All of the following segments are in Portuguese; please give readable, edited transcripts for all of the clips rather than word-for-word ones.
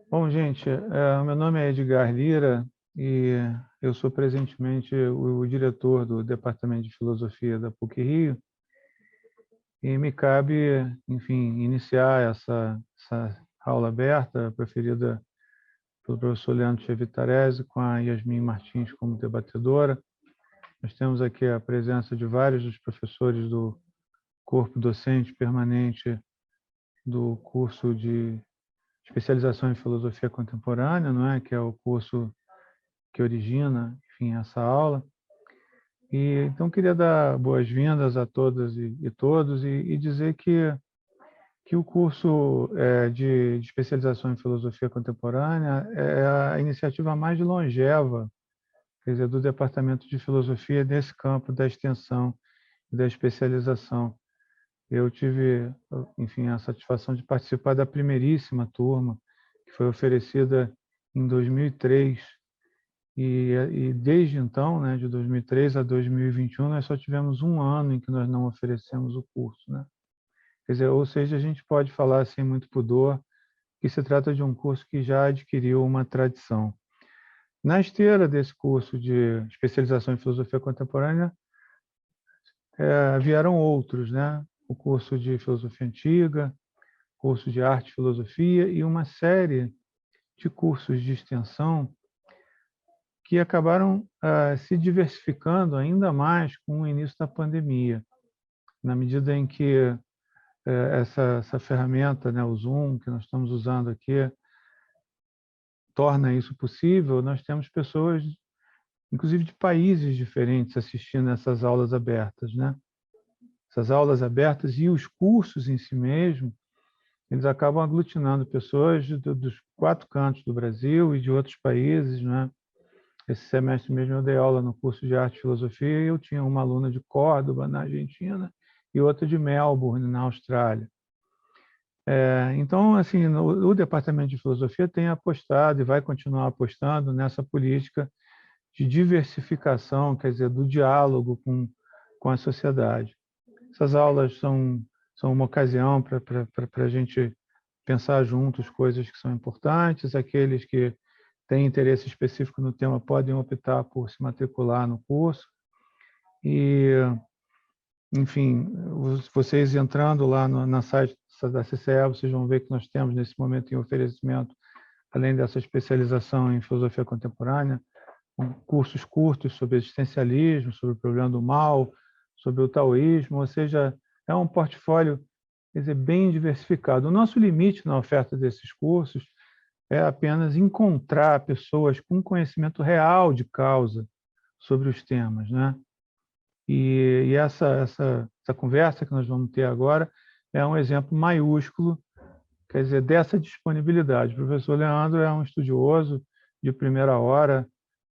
Bom, gente, meu nome é Edgar Lira e eu sou presentemente o diretor do Departamento de Filosofia da PUC-Rio e me cabe, enfim, iniciar essa aula aberta, preferida pelo professor Leandro Chevitarese, com a Yasmin Martins como debatedora. Nós temos aqui a presença de vários dos professores do corpo docente permanente do curso de especialização em filosofia contemporânea, não é? Que é o curso que origina, enfim, essa aula. E então queria dar boas-vindas a todas e todos e dizer que o curso de especialização em filosofia contemporânea é a iniciativa mais longeva, quer dizer, do Departamento de Filosofia nesse campo da extensão e da especialização. Eu tive, enfim, a satisfação de participar da primeiríssima turma, que foi oferecida em 2003. E desde então, né, de 2003 a 2021, nós só tivemos um ano em que nós não oferecemos o curso, né? Quer dizer, ou seja, a gente pode falar sem muito pudor que se trata de um curso que já adquiriu uma tradição. Na esteira desse curso de especialização em filosofia contemporânea, vieram outros, né? O curso de filosofia antiga, curso de arte e filosofia e uma série de cursos de extensão que acabaram se diversificando ainda mais com o início da pandemia, na medida em que essa ferramenta, né, o Zoom, que nós estamos usando aqui, torna isso possível. Nós temos pessoas, inclusive de países diferentes, assistindo essas aulas abertas, né? Essas aulas abertas e os cursos em si mesmo, eles acabam aglutinando pessoas dos quatro cantos do Brasil e de outros países, né? Esse semestre mesmo eu dei aula no curso de Arte e Filosofia e eu tinha uma aluna de Córdoba, na Argentina, e outra de Melbourne, na Austrália. Então, assim, o Departamento de Filosofia tem apostado e vai continuar apostando nessa política de diversificação, quer dizer, do diálogo com a sociedade. Essas aulas são uma ocasião para a gente pensar juntos coisas que são importantes, aqueles que têm interesse específico no tema podem optar por se matricular no curso. E, enfim, vocês entrando lá na site da CCE, vocês vão ver que nós temos nesse momento em oferecimento, além dessa especialização em filosofia contemporânea, cursos curtos sobre existencialismo, sobre o problema do mal, sobre o taoísmo, ou seja, é um portfólio, quer dizer, bem diversificado. O nosso limite na oferta desses cursos é apenas encontrar pessoas com conhecimento real de causa sobre os temas, né? E essa conversa que nós vamos ter agora é um exemplo maiúsculo, quer dizer, dessa disponibilidade. O professor Leandro é um estudioso de primeira hora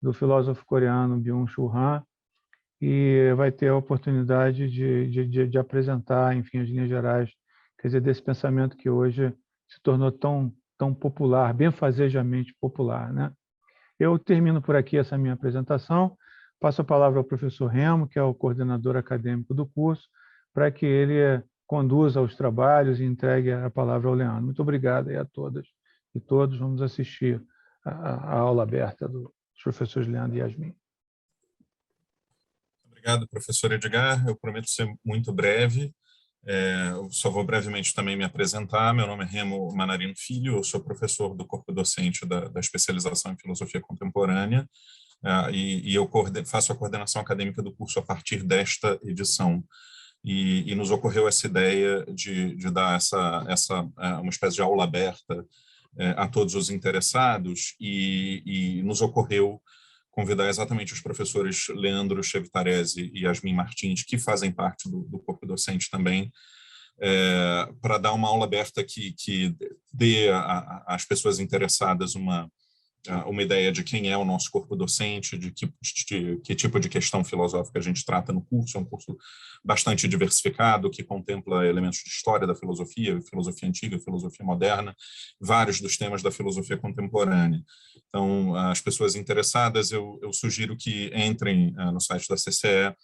do filósofo coreano Byung-Chul Han e vai ter a oportunidade de apresentar, enfim, as linhas gerais, quer dizer, desse pensamento que hoje se tornou tão popular, benfazejamente popular, né? Eu termino por aqui essa minha apresentação, passo a palavra ao professor Remo, que é o coordenador acadêmico do curso, para que ele conduza os trabalhos e entregue a palavra ao Leandro. Muito obrigado aí a todas e todos. Vamos assistir a aula aberta dos professores Leandro e Yasmin. Obrigado, professor Edgar. Eu prometo ser muito breve. Eu só vou brevemente também me apresentar. Meu nome é Remo Manarino Filho, eu sou professor do corpo docente da especialização em filosofia contemporânea e eu faço a coordenação acadêmica do curso a partir desta edição. E nos ocorreu essa ideia de dar uma espécie de aula aberta a todos os interessados e nos ocorreu convidar exatamente os professores Leandro Chevitarese e Yasmin Martins, que fazem parte do corpo docente também, para dar uma aula aberta que dê às pessoas interessadas uma ideia de quem é o nosso corpo docente, de que tipo de questão filosófica a gente trata no curso. É um curso bastante diversificado, que contempla elementos de história da filosofia, filosofia antiga, filosofia moderna, vários dos temas da filosofia contemporânea. Então, as pessoas interessadas, eu sugiro que entrem no site da CCE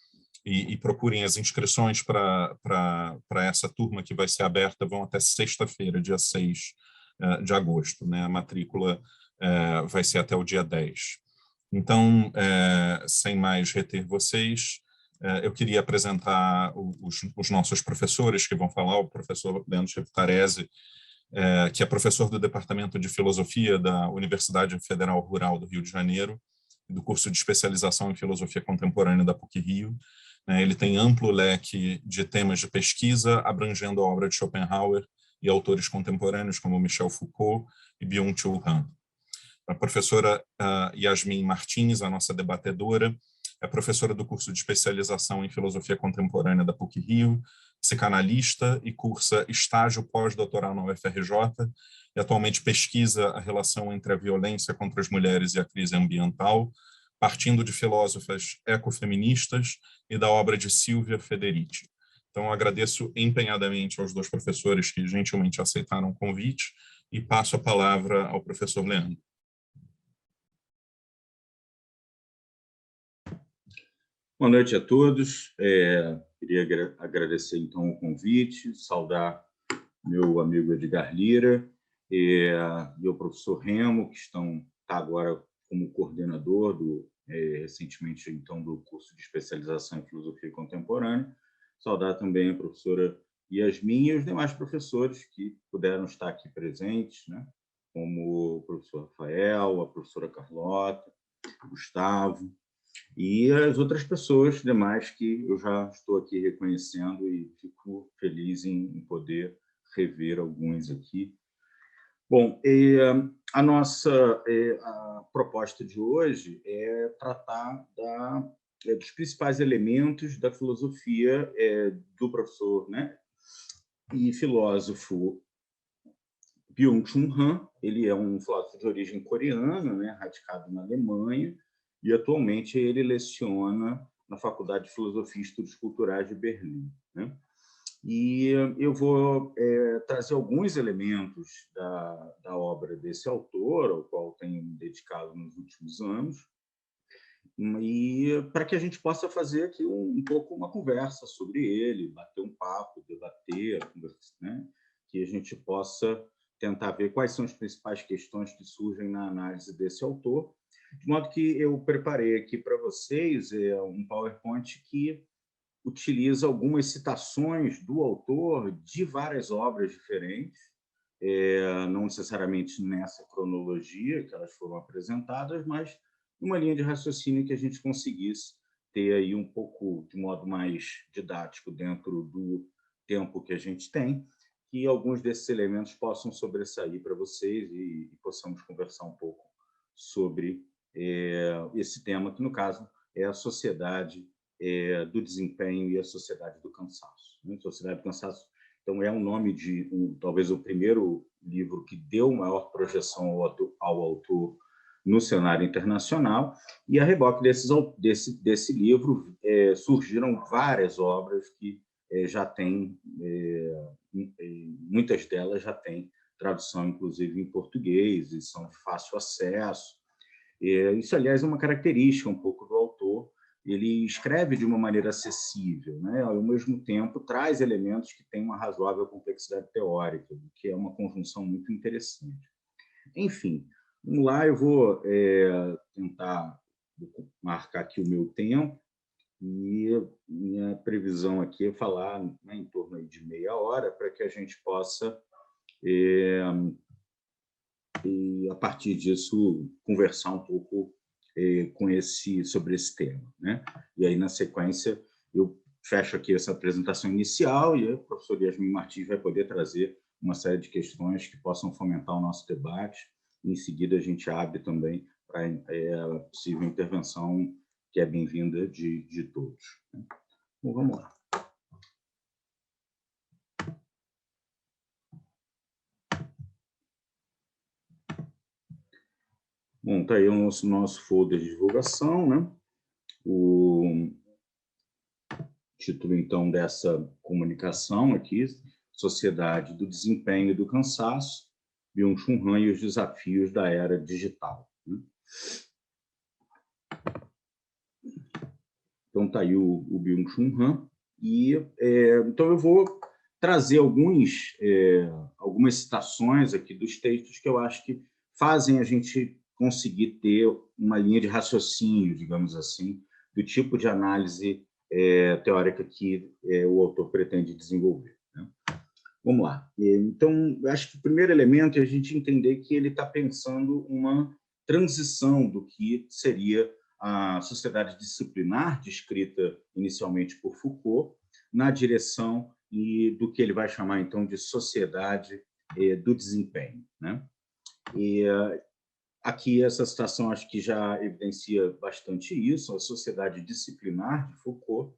e procurem as inscrições para essa turma que vai ser aberta, vão até sexta-feira, dia 6 de agosto, né? A matrícula vai ser até o dia 10. Então, sem mais reter vocês, eu queria apresentar os nossos professores que vão falar, o professor Leandro Cheftarese, que é professor do Departamento de Filosofia da Universidade Federal Rural do Rio de Janeiro, do curso de especialização em Filosofia Contemporânea da PUC-Rio. Ele tem amplo leque de temas de pesquisa, abrangendo a obra de Schopenhauer e autores contemporâneos como Michel Foucault e Byung-Chul Han. A professora Yasmin Martins, a nossa debatedora, é professora do curso de especialização em Filosofia Contemporânea da PUC-Rio, psicanalista e cursa estágio pós-doutoral na UFRJ, e atualmente pesquisa a relação entre a violência contra as mulheres e a crise ambiental, partindo de filósofas ecofeministas e da obra de Silvia Federici. Então, eu agradeço empenhadamente aos dois professores que gentilmente aceitaram o convite e passo a palavra ao professor Leandro. Boa noite a todos. Queria agradecer, então, o convite, saudar meu amigo Edgar Lira e o professor Remo, que está agora como coordenador recentemente, então, do curso de especialização em Filosofia Contemporânea. Saudar também a professora Yasmin e os demais professores que puderam estar aqui presentes, né? Como o professor Rafael, a professora Carlota, Gustavo, e as outras pessoas demais que eu já estou aqui reconhecendo e fico feliz em poder rever alguns aqui. Bom, a nossa a proposta de hoje é tratar dos principais elementos da filosofia do professor, né, e filósofo Byung-Chul Han. Ele é um filósofo de origem coreana, né, radicado na Alemanha, e atualmente ele leciona na Faculdade de Filosofia e Estudos Culturais de Berlim, né? E eu vou trazer alguns elementos da obra desse autor, ao qual tenho me dedicado nos últimos anos, e para que a gente possa fazer aqui um pouco uma conversa sobre ele, bater um papo, debater, né? Que a gente possa tentar ver quais são as principais questões que surgem na análise desse autor. De modo que eu preparei aqui para vocês um PowerPoint que utiliza algumas citações do autor de várias obras diferentes, não necessariamente nessa cronologia que elas foram apresentadas, mas uma linha de raciocínio que a gente conseguisse ter aí um pouco de modo mais didático dentro do tempo que a gente tem, que alguns desses elementos possam sobressair para vocês e possamos conversar um pouco sobre esse tema, que, no caso, é a sociedade do desempenho e a sociedade do cansaço. A Sociedade do Cansaço, então, é um nome de talvez o primeiro livro que deu maior projeção ao autor no cenário internacional, e a reboque desse livro surgiram várias obras que já têm, muitas delas já têm tradução, inclusive, em português, e são de fácil acesso. Isso, aliás, é uma característica um pouco do autor. Ele escreve de uma maneira acessível, né? Ao mesmo tempo traz elementos que têm uma razoável complexidade teórica, o que é uma conjunção muito interessante. Enfim, vamos lá, eu vou tentar marcar aqui o meu tempo, e minha previsão aqui é falar, né, em torno aí de meia hora, para que a gente possa, e a partir disso, conversar um pouco sobre esse tema, né? E aí, na sequência, eu fecho aqui essa apresentação inicial e a professora Yasmin Martins vai poder trazer uma série de questões que possam fomentar o nosso debate. E, em seguida, a gente abre também para a possível intervenção, que é bem-vinda de todos. Bom, vamos lá. Bom, está aí o nosso folder de divulgação, né? O título, então, dessa comunicação aqui, Sociedade do Desempenho e do Cansaço, Byung-Chul Han e os Desafios da Era Digital. Então, está aí o Byung-Chul Han. E, então, eu vou trazer algumas citações aqui dos textos que eu acho que fazem a gente conseguir ter uma linha de raciocínio, digamos assim, do tipo de análise teórica que o autor pretende desenvolver, né? Vamos lá. Então, eu acho que o primeiro elemento é a gente entender que ele está pensando uma transição do que seria a sociedade disciplinar, descrita inicialmente por Foucault, na direção do que ele vai chamar, então, de sociedade do desempenho, né? E aqui essa citação acho que já evidencia bastante isso, a sociedade disciplinar de Foucault,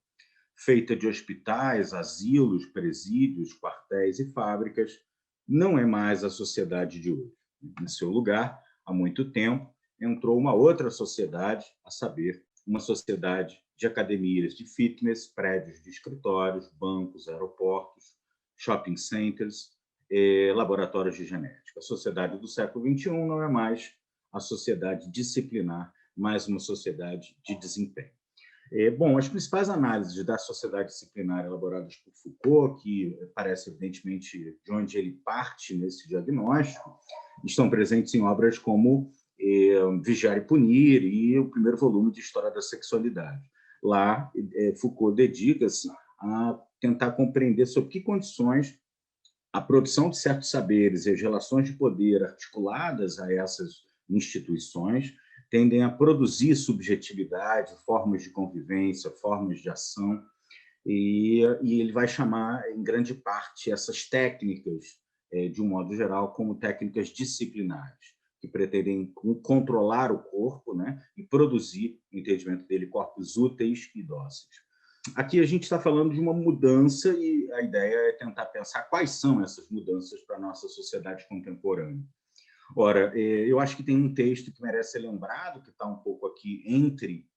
feita de hospitais, asilos, presídios, quartéis e fábricas, não é mais a sociedade de hoje. Em seu lugar, há muito tempo, entrou uma outra sociedade, a saber, uma sociedade de academias de fitness, prédios de escritórios, bancos, aeroportos, shopping centers, laboratórios de genética. A sociedade do século XXI não é mais a sociedade disciplinar, mas uma sociedade de desempenho. Bom, as principais análises da sociedade disciplinar elaboradas por Foucault, que parece evidentemente de onde ele parte nesse diagnóstico, estão presentes em obras como Vigiar e Punir e o primeiro volume de História da Sexualidade. Lá, Foucault dedica-se a tentar compreender sob que condições a produção de certos saberes e as relações de poder articuladas a essas instituições tendem a produzir subjetividade, formas de convivência, formas de ação, e ele vai chamar, em grande parte, essas técnicas, de um modo geral, como técnicas disciplinares, que pretendem controlar o corpo, né, e produzir, no entendimento dele, corpos úteis e dóceis. Aqui a gente está falando de uma mudança e a ideia é tentar pensar quais são essas mudanças para a nossa sociedade contemporânea. Ora, eu acho que tem um texto que merece ser lembrado, que está um pouco aqui entre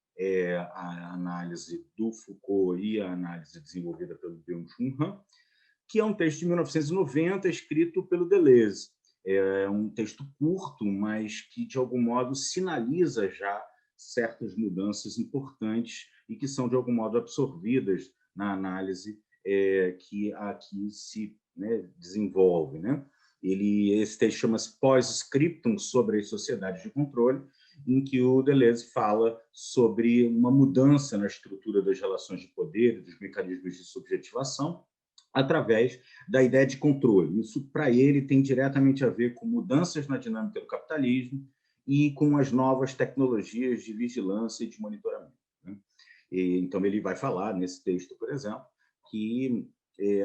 a análise do Foucault e a análise desenvolvida pelo Byung-Chul Han, que é um texto de 1990, escrito pelo Deleuze. É um texto curto, mas que, de algum modo, sinaliza já certas mudanças importantes e que são, de algum modo, absorvidas na análise que aqui se desenvolve, né? Esse texto chama-se Pós-Scriptum sobre as sociedades de controle, em que o Deleuze fala sobre uma mudança na estrutura das relações de poder e dos mecanismos de subjetivação através da ideia de controle. Isso, para ele, tem diretamente a ver com mudanças na dinâmica do capitalismo e com as novas tecnologias de vigilância e de monitoramento, né? Então, ele vai falar, nesse texto, por exemplo, que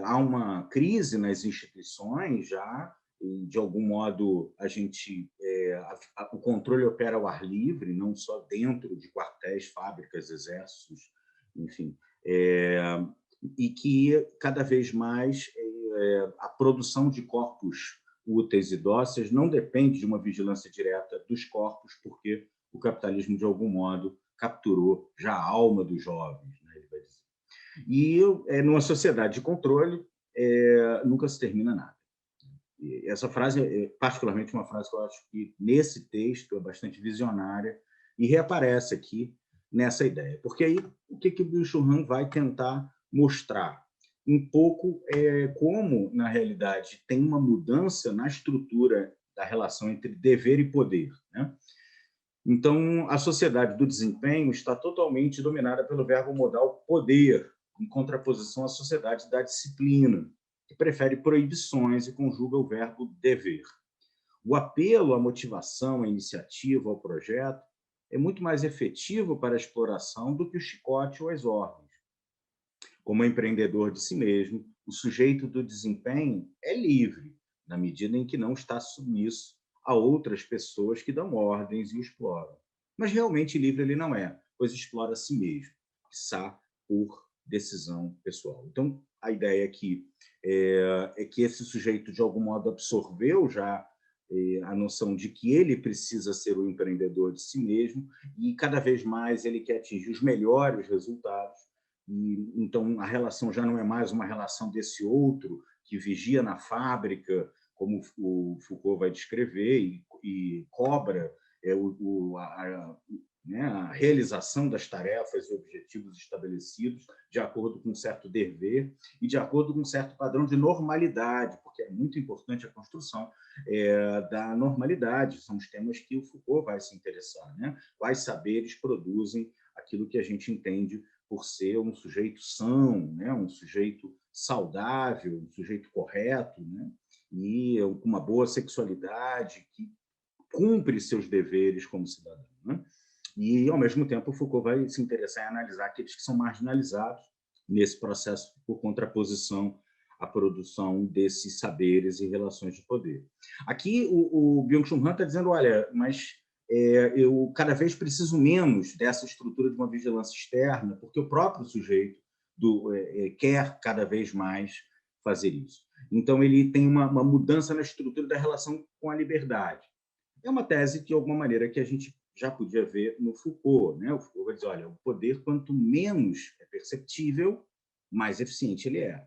há uma crise nas instituições já, e, de algum modo, o controle opera ao ar livre, não só dentro de quartéis, fábricas, exércitos, enfim, e que, cada vez mais, a produção de corpos úteis e dóceis não depende de uma vigilância direta dos corpos, porque o capitalismo, de algum modo, capturou já a alma dos jovens, né, ele vai dizer. E, numa sociedade de controle, nunca se termina nada. E essa frase é particularmente uma frase que eu acho que, nesse texto, é bastante visionária e reaparece aqui nessa ideia. Porque aí, o que o Byung-Chul Han vai tentar mostrar? Um pouco como, na realidade, tem uma mudança na estrutura da relação entre dever e poder, né? Então, a sociedade do desempenho está totalmente dominada pelo verbo modal poder, em contraposição à sociedade da disciplina, que prefere proibições e conjuga o verbo dever. O apelo à motivação, à iniciativa, ao projeto é muito mais efetivo para a exploração do que o chicote ou as ordens. Como empreendedor de si mesmo, o sujeito do desempenho é livre, na medida em que não está submisso a outras pessoas que dão ordens e o exploram. Mas realmente livre ele não é, pois explora a si mesmo, quiçá por decisão pessoal. Então, a ideia aqui é que esse sujeito, de algum modo, absorveu já a noção de que ele precisa ser o empreendedor de si mesmo e, cada vez mais, ele quer atingir os melhores resultados. E, então, a relação já não é mais uma relação desse outro que vigia na fábrica, como o Foucault vai descrever, e cobra né, a realização das tarefas e objetivos estabelecidos de acordo com um certo dever e de acordo com um certo padrão de normalidade, porque é muito importante a construção da normalidade. São os temas que o Foucault vai se interessar, né? Quais saberes produzem aquilo que a gente entende por ser um sujeito são, né? Um sujeito saudável, um sujeito correto, né? E com uma boa sexualidade, que cumpre seus deveres como cidadão, né? E, ao mesmo tempo, Foucault vai se interessar em analisar aqueles que são marginalizados nesse processo por contraposição à produção desses saberes e relações de poder. Aqui, o Byung-Chul Han está dizendo, olha, mas eu cada vez preciso menos dessa estrutura de uma vigilância externa, porque o próprio sujeito quer cada vez mais fazer isso. Então, ele tem uma mudança na estrutura da relação com a liberdade. É uma tese que, de alguma maneira, que a gente já podia ver no Foucault, né? O Foucault vai dizer, olha, o poder, quanto menos é perceptível, mais eficiente ele é.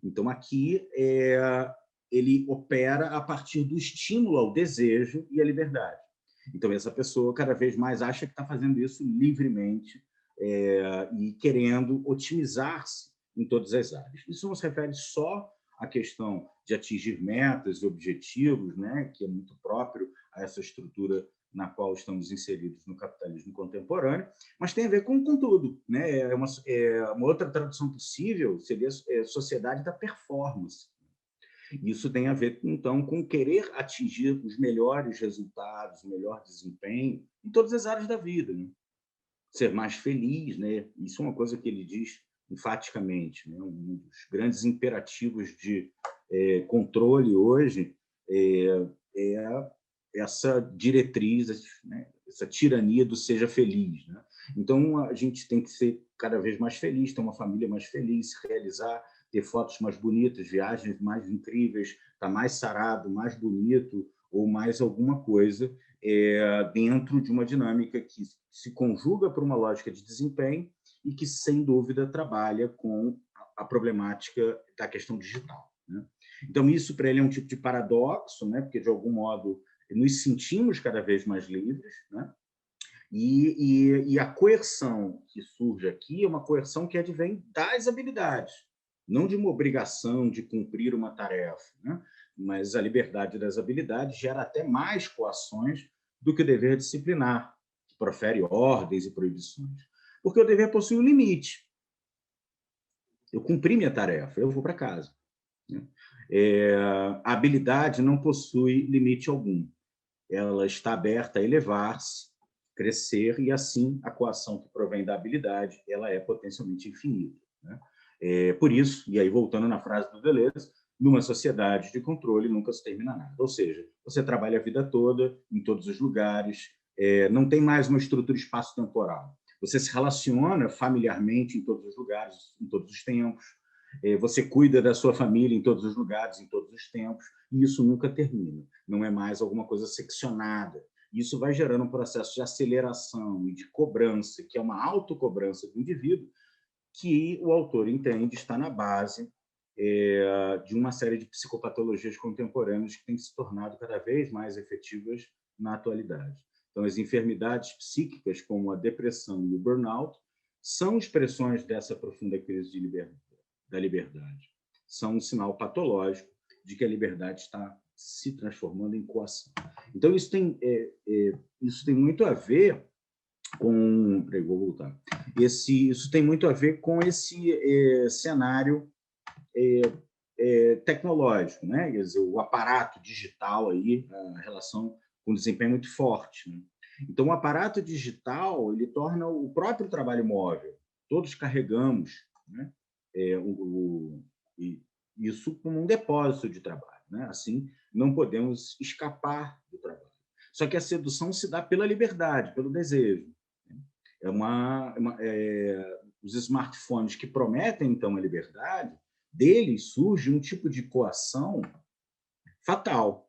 Então, aqui, ele opera a partir do estímulo ao desejo e à liberdade. Então, essa pessoa, cada vez mais, acha que está fazendo isso livremente e querendo otimizar-se em todas as áreas. Isso não se refere só à questão de atingir metas e objetivos, né, que é muito próprio a essa estrutura na qual estamos inseridos no capitalismo contemporâneo, mas tem a ver com tudo, né? Uma outra tradução possível seria sociedade da performance. Isso tem a ver, então, com querer atingir os melhores resultados, o melhor desempenho em todas as áreas da vida, né? Ser mais feliz, né? Isso é uma coisa que ele diz enfaticamente, né? Um dos grandes imperativos de controle hoje é essa diretriz, né? Essa tirania do seja feliz, né? Então, a gente tem que ser cada vez mais feliz, ter uma família mais feliz, se realizar, ter fotos mais bonitas, viagens mais incríveis, estar mais sarado, mais bonito, ou mais alguma coisa, dentro de uma dinâmica que se conjuga para uma lógica de desempenho e que, sem dúvida, trabalha com a problemática da questão digital, né? Então, isso para ele é um tipo de paradoxo, né? Porque, de algum modo, nos sentimos cada vez mais livres, né? E a coerção que surge aqui é uma coerção que advém das habilidades, não de uma obrigação de cumprir uma tarefa, né? Mas a liberdade das habilidades gera até mais coações do que o dever disciplinar, que profere ordens e proibições. Porque o dever possui um limite. Eu cumpri minha tarefa, eu vou para casa, né? A habilidade não possui limite algum. Ela está aberta a elevar-se, crescer, e assim a coação que provém da habilidade ela é potencialmente infinita, né? Por isso, e aí voltando na frase do Deleuze, numa sociedade de controle nunca se termina nada. Ou seja, você trabalha a vida toda, em todos os lugares, não tem mais uma estrutura espaço-temporal. Você se relaciona familiarmente em todos os lugares, em todos os tempos. Você cuida da sua família em todos os lugares, em todos os tempos, e isso nunca termina. Não é mais alguma coisa seccionada. Isso vai gerando um processo de aceleração e de cobrança, que é uma autocobrança do indivíduo, que o autor entende está na base de uma série de psicopatologias contemporâneas que têm se tornado cada vez mais efetivas na atualidade. Então, as enfermidades psíquicas, como a depressão e o burnout, são expressões dessa profunda crise da liberdade. São um sinal patológico de que a liberdade está se transformando em coação. Então, isso tem muito a ver com... Peraí, vou voltar. Isso tem muito a ver com esse cenário tecnológico, né? Quer dizer, o aparato digital, aí, a relação com desempenho muito forte, né? Então, o aparato digital ele torna o próprio trabalho móvel. Todos carregamos, né? Isso como um depósito de trabalho, né? Assim, não podemos escapar do trabalho. Só que a sedução se dá pela liberdade, pelo desejo. Os smartphones que prometem, então, a liberdade, deles surge um tipo de coação fatal.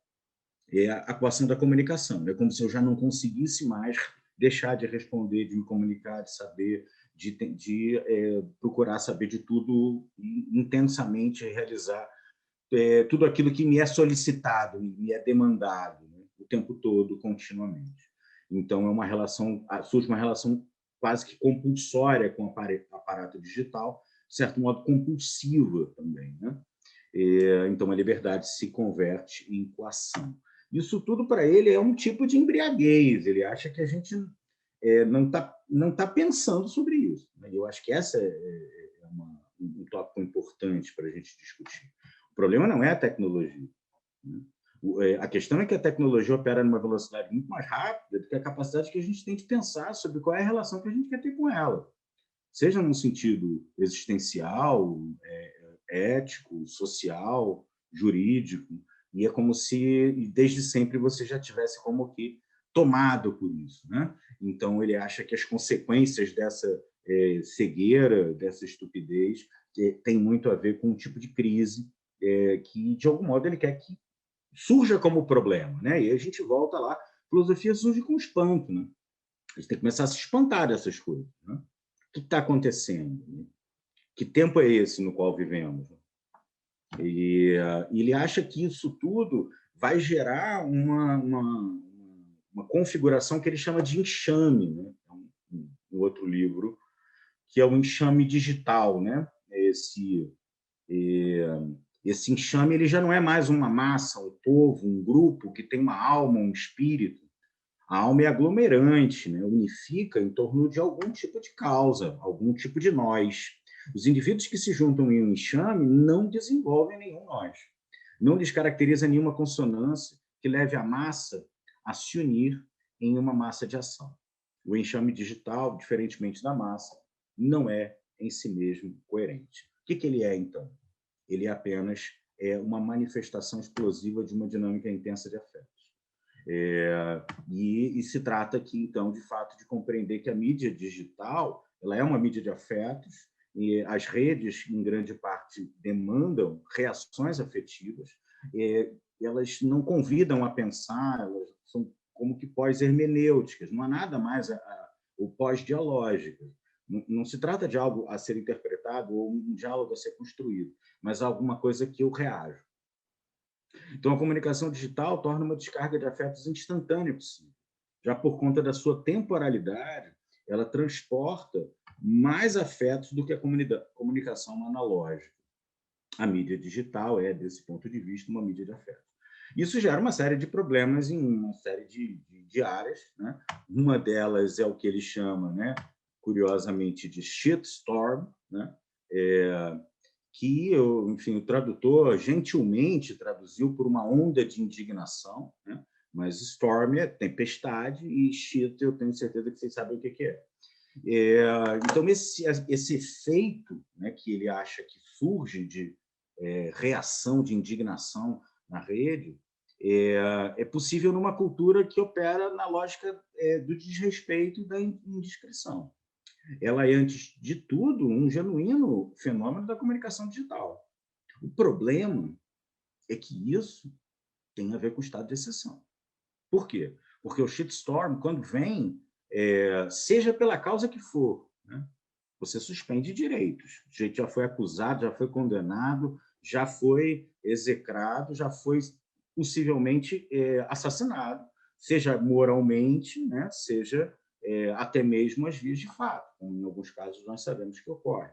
É a coação da comunicação. É como se eu já não conseguisse mais deixar de responder, de me comunicar, de saber, de procurar saber de tudo e intensamente realizar tudo aquilo que me é solicitado, me é demandado, né? O tempo todo, continuamente. Então surge uma relação quase que compulsória com o aparato digital, de certo modo compulsiva também, né? Então, a liberdade se converte em coação. Isso tudo, para ele, é um tipo de embriaguez. Ele acha que a gente não tá pensando sobre isso. Eu acho que essa é um tópico importante para a gente discutir. O problema não é a tecnologia, né? A questão é que a tecnologia opera numa velocidade muito mais rápida do que a capacidade que a gente tem de pensar sobre qual é a relação que a gente quer ter com ela, seja num sentido existencial, ético, social, jurídico, e é como se desde sempre você já tivesse como que tomado por isso, né? Então ele acha que as consequências dessa cegueira, dessa estupidez, tem muito a ver com um tipo de crise que de algum modo ele quer que surja como problema, né? E a gente volta lá, a filosofia surge com espanto, né? A gente tem que começar a se espantar dessas coisas, né? O que está acontecendo? Que tempo é esse no qual vivemos? E ele acha que isso tudo vai gerar uma configuração que ele chama de enxame, né? Um outro livro, que é o enxame digital, né? Esse enxame ele já não é mais uma massa, um povo, um grupo que tem uma alma, um espírito. A alma é aglomerante, né? Unifica em torno de algum tipo de causa, algum tipo de nós. Os indivíduos que se juntam em um enxame não desenvolvem nenhum nós. Não lhes caracteriza nenhuma consonância que leve a massa a se unir em uma massa de ação. O enxame digital, diferentemente da massa, não é em si mesmo coerente. O que ele é, então? Ele é apenas uma manifestação explosiva de uma dinâmica intensa de afetos. E se trata aqui, então, de fato, de compreender que a mídia digital ela é uma mídia de afetos, e as redes, em grande parte, demandam reações afetivas, elas não convidam a pensar, elas são como que pós-hermenêuticas, não há nada mais o pós-dialógico. Não se trata de algo a ser interpretado ou um diálogo a ser construído, mas alguma coisa que eu reajo. Então, a comunicação digital torna uma descarga de afetos instantânea possível. Já por conta da sua temporalidade, ela transporta mais afetos do que a comunicação analógica. A mídia digital é, desse ponto de vista, uma mídia de afetos. Isso gera uma série de problemas em uma série de áreas, né? Uma delas é o que ele chama, né, curiosamente, de shitstorm, né? Que enfim, o tradutor gentilmente traduziu por uma onda de indignação, né? Mas storm é tempestade e shit eu tenho certeza que vocês sabem o que é. Então, esse efeito, né, que ele acha que surge de reação, de indignação na rede, é possível numa cultura que opera na lógica do desrespeito e da indiscrição. Ela é, antes de tudo, um genuíno fenômeno da comunicação digital. O problema é que isso tem a ver com o estado de exceção. Por quê? Porque o shitstorm, quando vem, seja pela causa que for, né, você suspende direitos. O sujeito já foi acusado, já foi condenado, já foi execrado, já foi possivelmente assassinado, seja moralmente, né, seja até mesmo as vias de fato, como em alguns casos nós sabemos que ocorre.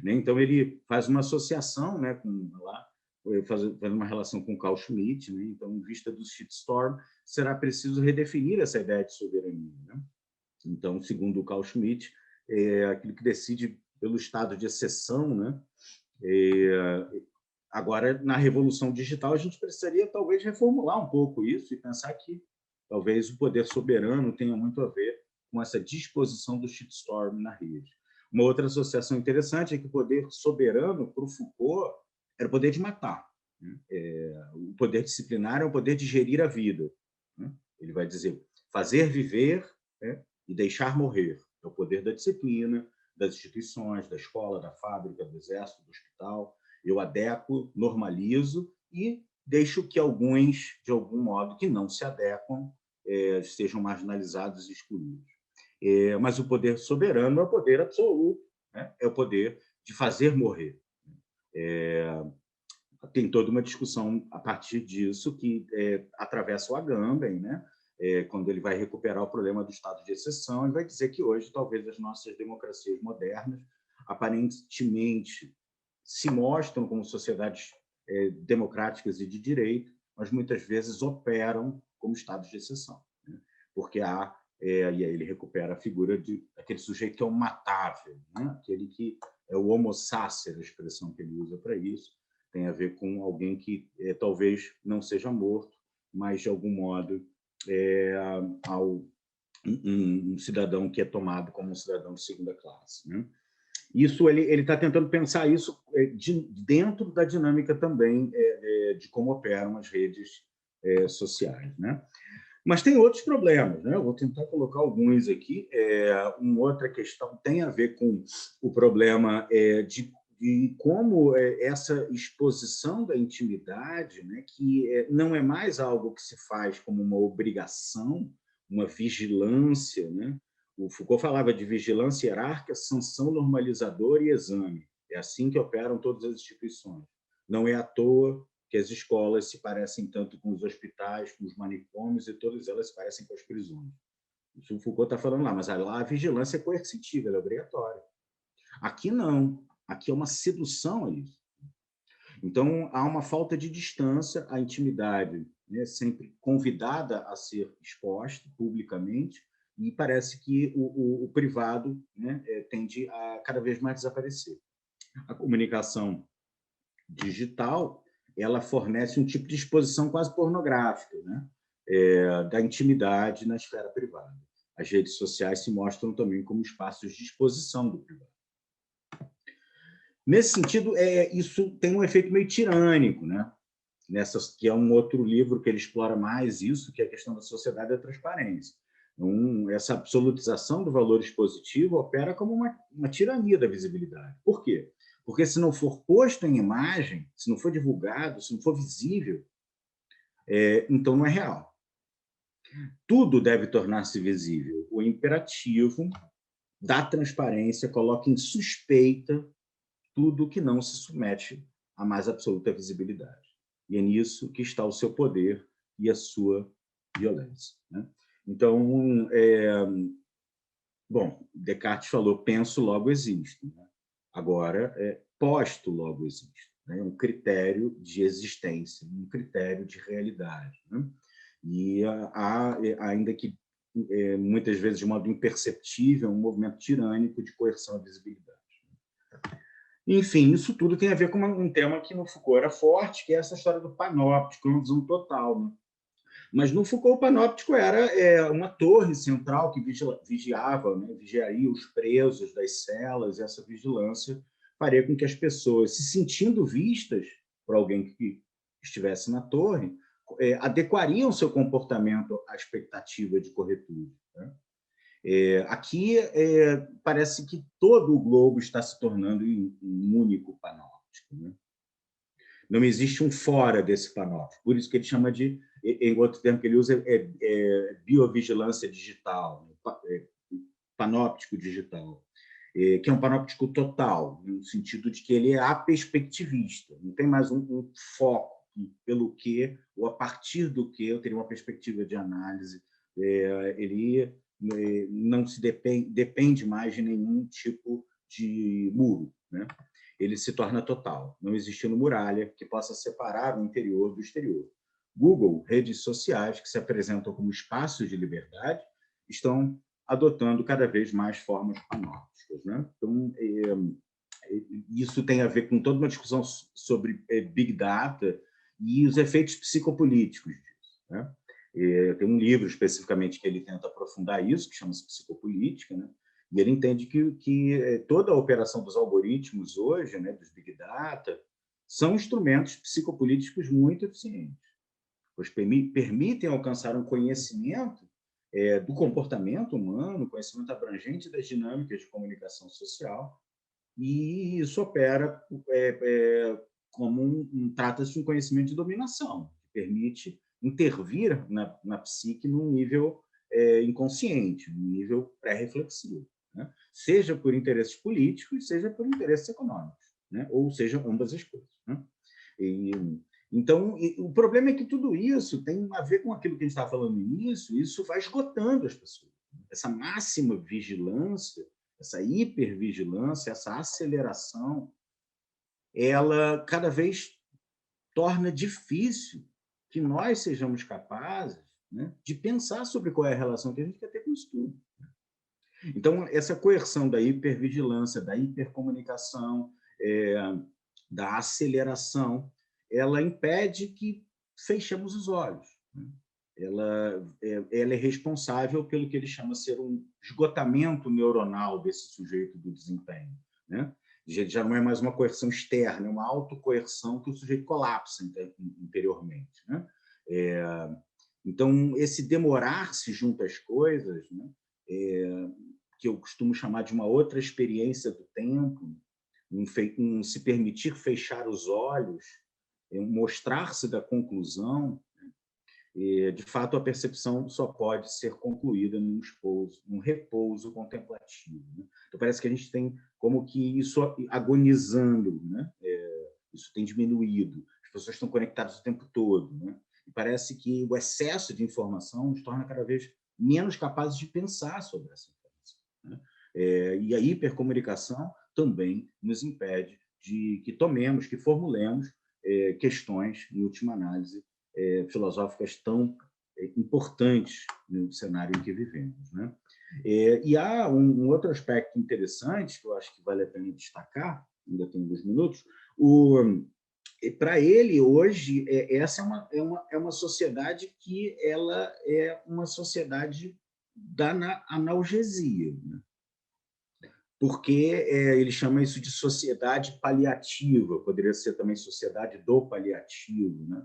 Né? Então, ele faz uma associação, né, fazendo uma relação com Carl Schmitt, né? Então, em vista do shitstorm, será preciso redefinir essa ideia de soberania. Né? Então, segundo o Carl Schmitt, aquilo que decide pelo estado de exceção, né? Agora, na revolução digital, a gente precisaria talvez reformular um pouco isso e pensar que talvez o poder soberano tenha muito a ver com essa disposição do shitstorm na rede. Uma outra associação interessante é que o poder soberano, para o Foucault, era o poder de matar. O poder disciplinar é o poder de gerir a vida. Ele vai dizer fazer viver, né, e deixar morrer. É o poder da disciplina, das instituições, da escola, da fábrica, do exército, do hospital. Eu adequo, normalizo e deixo que alguns, de algum modo, que não se adequam, sejam marginalizados e excluídos. Mas o poder soberano é o poder absoluto, né? É o poder de fazer morrer. Tem toda uma discussão a partir disso que atravessa o Agamben, né? quando ele vai recuperar o problema do estado de exceção, ele vai dizer que hoje, talvez, as nossas democracias modernas, aparentemente, se mostram como sociedades democráticas e de direito, mas muitas vezes operam como estados de exceção, né? Porque e aí ele recupera a figura daquele sujeito que é o matável, né? Aquele que é o homo sacer, a expressão que ele usa para isso, tem a ver com alguém que talvez não seja morto, mas, de algum modo, um cidadão que é tomado como um cidadão de segunda classe, né? Isso ele está tentando pensar isso dentro da dinâmica também de como operam as redes sociais, né? Mas tem outros problemas, né? Eu vou tentar colocar alguns aqui. Uma outra questão tem a ver com o problema de como essa exposição da intimidade, né, que não é mais algo que se faz como uma obrigação, uma vigilância, né? O Foucault falava de vigilância hierárquica, sanção normalizadora e exame. É assim que operam todas as instituições. Não é à toa que as escolas se parecem tanto com os hospitais, com os manicômios, e todas elas se parecem com as prisões. Isso o Foucault está falando lá, mas lá a vigilância é coercitiva, ela é obrigatória. Aqui não. Aqui é uma sedução a isso. Então, há uma falta de distância, a intimidade, né, sempre convidada a ser exposta publicamente, e parece que o privado, né, tende a cada vez mais desaparecer. A comunicação digital, ela fornece um tipo de exposição quase pornográfica, né, da intimidade na esfera privada. As redes sociais se mostram também como espaços de exposição do privado. Nesse sentido, isso tem um efeito meio tirânico, né? Que é um outro livro que ele explora mais isso, que é a questão da sociedade da transparência. Essa absolutização do valor expositivo opera como uma tirania da visibilidade. Por quê? Porque se não for posto em imagem, se não for divulgado, se não for visível, então não é real. Tudo deve tornar-se visível. O imperativo da transparência coloca em suspeita tudo que não se submete à mais absoluta visibilidade. E é nisso que está o seu poder e a sua violência, né? Então, bom, Descartes falou, penso, logo existo, né? Agora, posto, logo existo, né? É um critério de existência, um critério de realidade, né? E há, ainda que muitas vezes de modo imperceptível, um movimento tirânico de coerção à visibilidade. Enfim, isso tudo tem a ver com um tema que no Foucault era forte, que é essa história do panóptico, uma visão total, né? Mas no Foucault, o panóptico era uma torre central que vigiava, né, vigiaria os presos das celas, e essa vigilância faria com que as pessoas, se sentindo vistas por alguém que estivesse na torre, adequariam seu comportamento à expectativa de corretude, né? Aqui parece que todo o globo está se tornando um único panóptico, né? Não existe um fora desse panóptico. Por isso que ele chama de, em outro termo que ele usa, biovigilância digital, panóptico digital, que é um panóptico total, no sentido de que ele é aperspectivista, não tem mais um foco pelo que, ou a partir do que eu teria uma perspectiva de análise. Ele não se depende mais de nenhum tipo de muro, né? Ele se torna total, não existindo muralha que possa separar o interior do exterior. Google, redes sociais que se apresentam como espaços de liberdade, estão adotando cada vez mais formas panópticas, né? Então, isso tem a ver com toda uma discussão sobre Big Data e os efeitos psicopolíticos disso, né? Tem um livro especificamente que ele tenta aprofundar isso, que chama-se Psicopolítica, né? E ele entende que toda a operação dos algoritmos hoje, né, dos Big Data, são instrumentos psicopolíticos muito eficientes, pois permitem alcançar um conhecimento do comportamento humano, conhecimento abrangente das dinâmicas de comunicação social, e isso opera como trata-se de um conhecimento de dominação, que permite intervir na psique num nível inconsciente, num nível pré-reflexivo, né? Seja por interesses políticos, seja por interesses econômicos, né? Ou seja, ambas as coisas, né? Então, o problema é que tudo isso tem a ver com aquilo que a gente estava falando no início, isso vai esgotando as pessoas. Essa máxima vigilância, essa hipervigilância, essa aceleração, ela cada vez torna difícil que nós sejamos capazes, né, de pensar sobre qual é a relação que a gente quer ter com isso tudo. Então, essa coerção da hipervigilância, da hipercomunicação, da aceleração, ela impede que fechemos os olhos. Ela é responsável pelo que ele chama ser um esgotamento neuronal desse sujeito do desempenho, né? Já não é mais uma coerção externa, é uma autocoerção que o sujeito colapsa interiormente, né? Então, esse demorar-se junto às coisas, né, que eu costumo chamar de uma outra experiência do tempo, um se permitir fechar os olhos, mostrar-se da conclusão, de fato, a percepção só pode ser concluída num repouso contemplativo, né? Então, parece que a gente tem como que isso agonizando, né? Isso tem diminuído, as pessoas estão conectadas o tempo todo, né? E parece que o excesso de informação nos torna cada vez menos capazes de pensar sobre essa informação, né? E a hipercomunicação também nos impede de que tomemos, que formulemos questões, em última análise, filosóficas tão importantes no cenário em que vivemos, né? E há um outro aspecto interessante que eu acho que vale a pena destacar, ainda tenho 2 minutos. Para ele, hoje, essa é uma sociedade que ela é uma sociedade da analgesia, né? Porque ele chama isso de sociedade paliativa, poderia ser também sociedade do paliativo, né?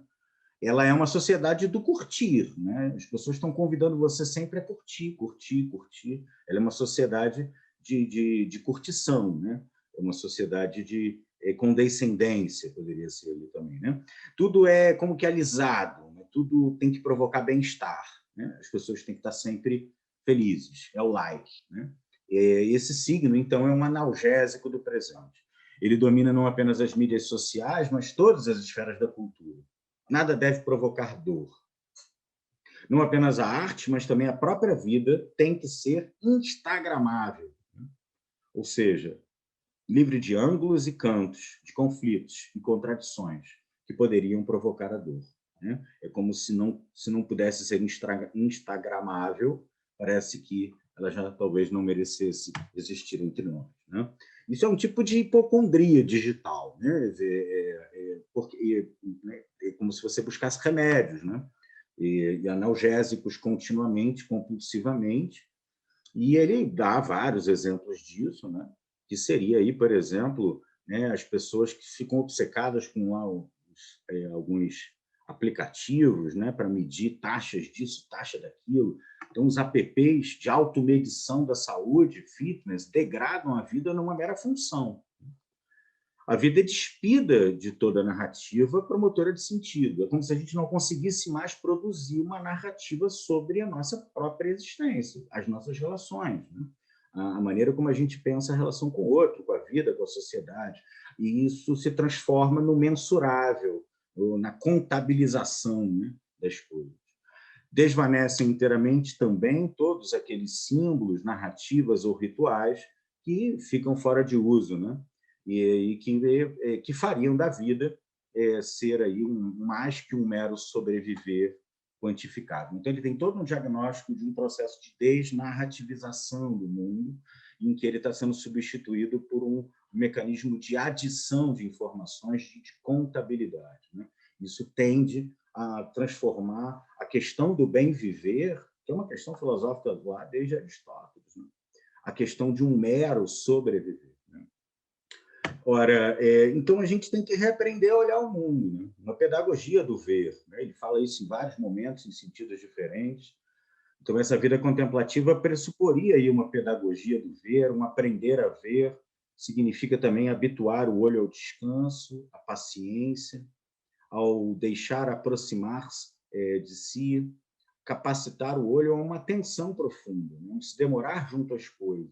Ela é uma sociedade do curtir, né? As pessoas estão convidando você sempre a curtir, curtir, curtir. Ela é uma sociedade de curtição, né? É uma sociedade de condescendência, poderia ser ali também, né? Tudo é como que alisado, né? Tudo tem que provocar bem-estar, né? As pessoas têm que estar sempre felizes, é o like, né? Esse signo, então, é um analgésico do presente. Ele domina não apenas as mídias sociais, mas todas as esferas da cultura. Nada deve provocar dor. Não apenas a arte, mas também a própria vida tem que ser instagramável, ou seja, livre de ângulos e cantos, de conflitos e contradições que poderiam provocar a dor, né? É como se não pudesse ser instagramável, parece que ela já talvez não merecesse existir entre nós, né? Isso é um tipo de hipocondria digital, né? Porque é como se você buscasse remédios, né? E analgésicos continuamente, compulsivamente. E ele dá vários exemplos disso, né? Que seria aí, por exemplo, né, as pessoas que ficam obcecadas com alguns aplicativos, né, para medir taxas disso, taxa daquilo. Então, os apps de automedição da saúde, fitness, degradam a vida numa mera função. A vida é despida de toda a narrativa promotora de sentido. É como se a gente não conseguisse mais produzir uma narrativa sobre a nossa própria existência, as nossas relações, né? A maneira como a gente pensa a relação com o outro, com a vida, com a sociedade. E isso se transforma no mensurável, na contabilização, né, das coisas. Desvanecem inteiramente também todos aqueles símbolos, narrativas ou rituais que ficam fora de uso, né? E que fariam da vida ser aí mais que um mero sobreviver quantificado. Então, ele tem todo um diagnóstico de um processo de desnarrativização do mundo, em que ele está sendo substituído por um mecanismo de adição de informações, de contabilidade, né? Isso tende a transformar a questão do bem viver, que é uma questão filosófica lá desde Aristóteles, né? A questão de um mero sobreviver, né? Ora, então a gente tem que reaprender a olhar o mundo, né? Uma pedagogia do ver, né? Ele fala isso em vários momentos, em sentidos diferentes. Então, essa vida contemplativa pressuporia aí uma pedagogia do ver, um aprender a ver, significa também habituar o olho ao descanso, à paciência, ao deixar aproximar-se de si, capacitar o olho a uma atenção profunda, não se demorar junto às coisas,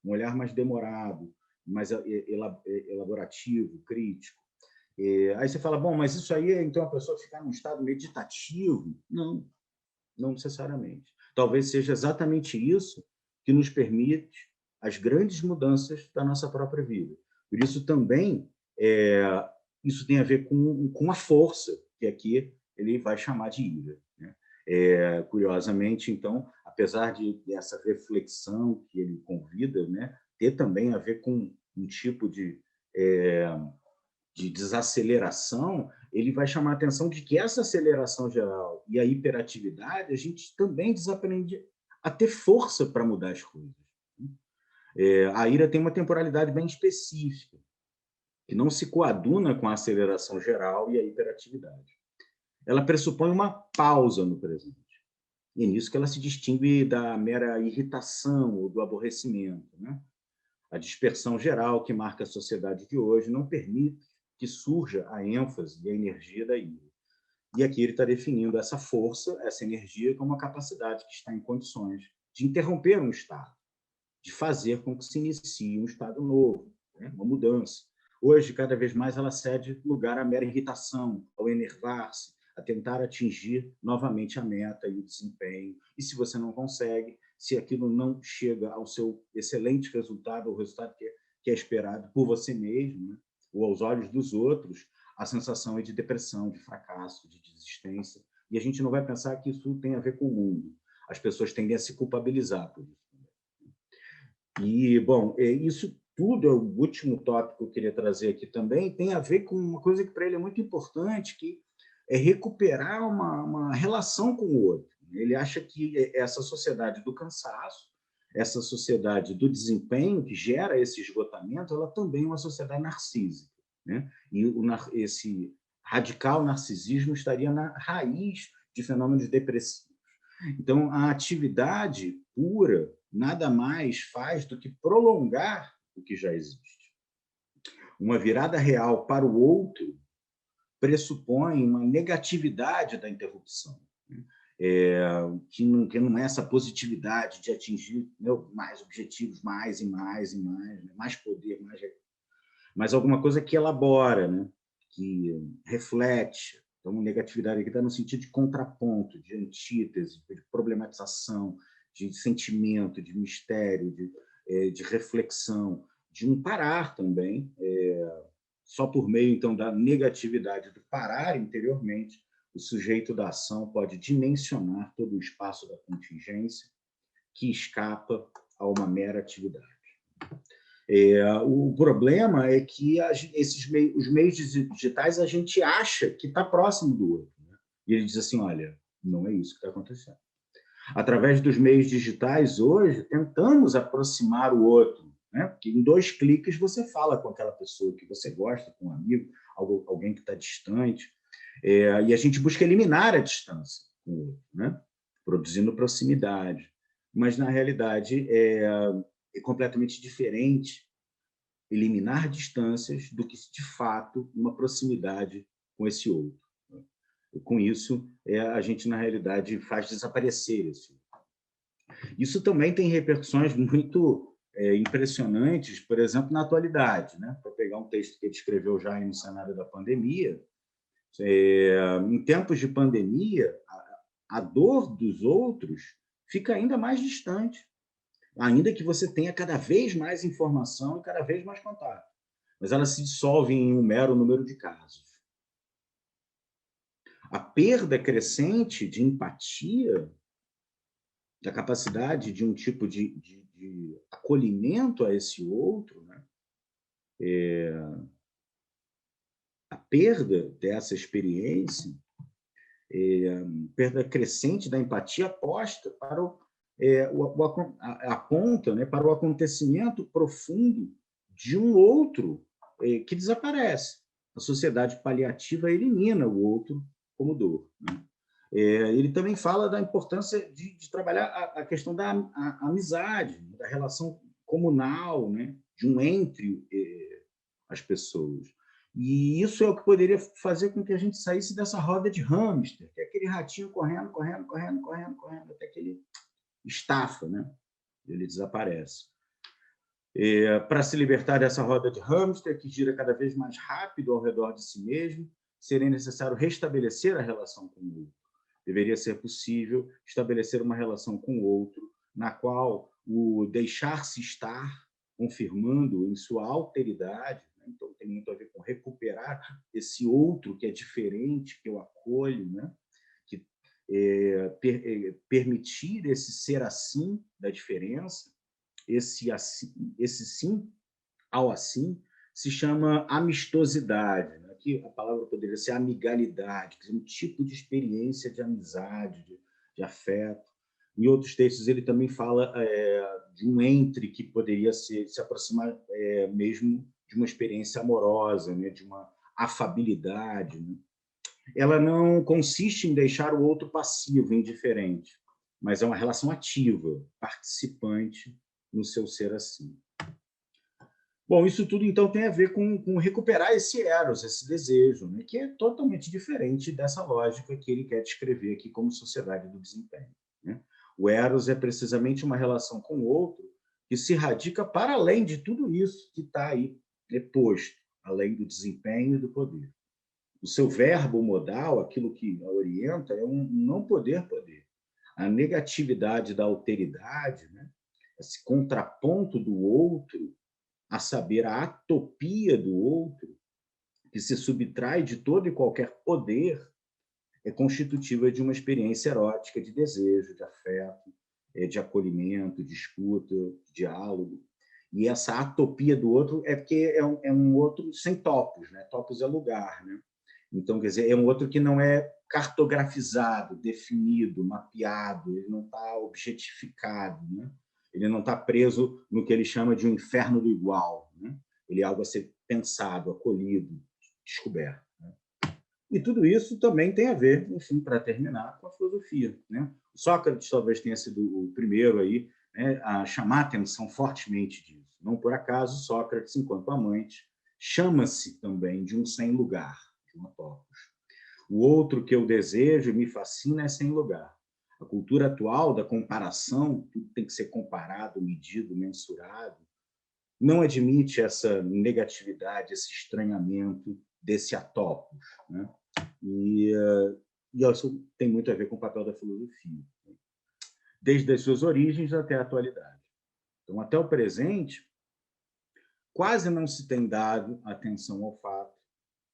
um olhar mais demorado, mais elaborativo, crítico. Aí você fala, bom, mas isso aí, então, a pessoa ficar num estado meditativo? Não, não necessariamente. Talvez seja exatamente isso que nos permite as grandes mudanças da nossa própria vida. Por isso também, isso tem a ver com a força, que aqui ele vai chamar de ira, né? Curiosamente, então, apesar dessa reflexão que ele convida, né, ter também a ver com um tipo de desaceleração, ele vai chamar a atenção de que essa aceleração geral e a hiperatividade, a gente também desaprende a ter força para mudar as coisas. A ira tem uma temporalidade bem específica, que não se coaduna com a aceleração geral e a hiperatividade. Ela pressupõe uma pausa no presente. E é nisso que ela se distingue da mera irritação ou do aborrecimento, né? A dispersão geral que marca a sociedade de hoje não permite que surja a ênfase e a energia da ira. E aqui ele está definindo essa força, essa energia, como uma capacidade que está em condições de interromper um estado, de fazer com que se inicie um estado novo, né? Uma mudança. Hoje, cada vez mais, ela cede lugar à mera irritação, ao enervar-se, a tentar atingir novamente a meta e o desempenho. E se você não consegue, se aquilo não chega ao seu excelente resultado, o resultado que é esperado por você mesmo, né, ou aos olhos dos outros, a sensação é de depressão, de fracasso, de desistência. E a gente não vai pensar que isso tem a ver com o mundo. As pessoas tendem a se culpabilizar por isso. E, bom, isso tudo, é o último tópico que eu queria trazer aqui também, tem a ver com uma coisa que para ele é muito importante, que é recuperar uma relação com o outro. Ele acha que essa sociedade do cansaço, essa sociedade do desempenho que gera esse esgotamento, ela também é uma sociedade narcísica, né? E esse radical narcisismo estaria na raiz de fenômenos depressivos. Então, a atividade pura nada mais faz do que prolongar o que já existe. Uma virada real para o outro pressupõe uma negatividade da interrupção, né? Que não é essa positividade de atingir mais objetivos, mais e mais e mais, né? Mais poder, mas alguma coisa que elabora, né? Que reflete. Então, negatividade aqui está no sentido de contraponto, de antítese, de problematização, de sentimento, de mistério, de reflexão, de um parar também. Só por meio, então, da negatividade, do parar interiormente, o sujeito da ação pode dimensionar todo o espaço da contingência que escapa a uma mera atividade. O problema é que os meios digitais a gente acha que está próximo do outro, né? E ele diz assim, olha, não é isso que está acontecendo. Através dos meios digitais, hoje, tentamos aproximar o outro, né? Porque em 2 cliques você fala com aquela pessoa que você gosta, com um amigo, alguém que está distante, e a gente busca eliminar a distância com o outro, né? Produzindo proximidade. Mas, na realidade, é completamente diferente eliminar distâncias do que, de fato, uma proximidade com esse outro. E, com isso, a gente, na realidade, faz desaparecer esse outro. Isso também tem repercussões muito impressionantes, por exemplo, na atualidade, né? Para pegar um texto que ele escreveu já no cenário da pandemia, em tempos de pandemia, a dor dos outros fica ainda mais distante, ainda que você tenha cada vez mais informação e cada vez mais contato, mas ela se dissolve em um mero número de casos. A perda crescente de empatia, da capacidade de um tipo de acolhimento a esse outro, né? A perda dessa experiência, perda crescente da empatia aposta para aponta, né, para o acontecimento profundo de um outro que desaparece. A sociedade paliativa elimina o outro como dor, né? Ele também fala da importância de trabalhar a questão da amizade, da relação comunal, né, de um entre as pessoas. E isso é o que poderia fazer com que a gente saísse dessa roda de hamster, que é aquele ratinho correndo, correndo, correndo, correndo, correndo, até que ele estafa, né? Ele desaparece. Para se libertar dessa roda de hamster que gira cada vez mais rápido ao redor de si mesmo, seria necessário restabelecer a relação com o outro. Deveria ser possível estabelecer uma relação com o outro, na qual o deixar-se estar, confirmando em sua alteridade, né? Então tem muito a ver com recuperar esse outro que é diferente, que eu acolho, né? Que permitir esse ser assim da diferença, esse sim ao assim, se chama amistosidade, né? Aqui a palavra poderia ser amigalidade, que é um tipo de experiência de amizade, de afeto. Em outros textos ele também fala de um entre que poderia se aproximar mesmo de uma experiência amorosa, né? De uma afabilidade, né? Ela não consiste em deixar o outro passivo, indiferente, mas é uma relação ativa, participante no seu ser assim. Bom, isso tudo, então, tem a ver com recuperar esse eros, esse desejo, né? Que é totalmente diferente dessa lógica que ele quer descrever aqui como sociedade do desempenho, né? O eros é precisamente uma relação com o outro que se radica para além de tudo isso que está aí posto, além do desempenho e do poder. O seu verbo modal, aquilo que a orienta, é um não poder-poder. A negatividade da alteridade, né? Esse contraponto do outro, a saber, a atopia do outro, que se subtrai de todo e qualquer poder, é constitutiva de uma experiência erótica de desejo, de afeto, de acolhimento, de escuta, de diálogo. E essa atopia do outro é porque é um outro sem topos, né? Topos é lugar, né? Então, quer dizer, é um outro que não é cartografizado, definido, mapeado, ele não está objetificado, né? Ele não está preso no que ele chama de um inferno do igual, né? Ele é algo a ser pensado, acolhido, descoberto, né? E tudo isso também tem a ver, enfim, para terminar, com a filosofia, né? O Sócrates talvez tenha sido o primeiro aí, né, a chamar a atenção fortemente disso. Não por acaso, Sócrates, enquanto amante, chama-se também de um sem lugar, de um topos. O outro que eu desejo e me fascina é sem lugar. A cultura atual da comparação, tudo tem que ser comparado, medido, mensurado, não admite essa negatividade, esse estranhamento desse atopos, né? E isso tem muito a ver com o papel da filosofia, desde as suas origens até a atualidade. Então, até o presente, quase não se tem dado atenção ao fato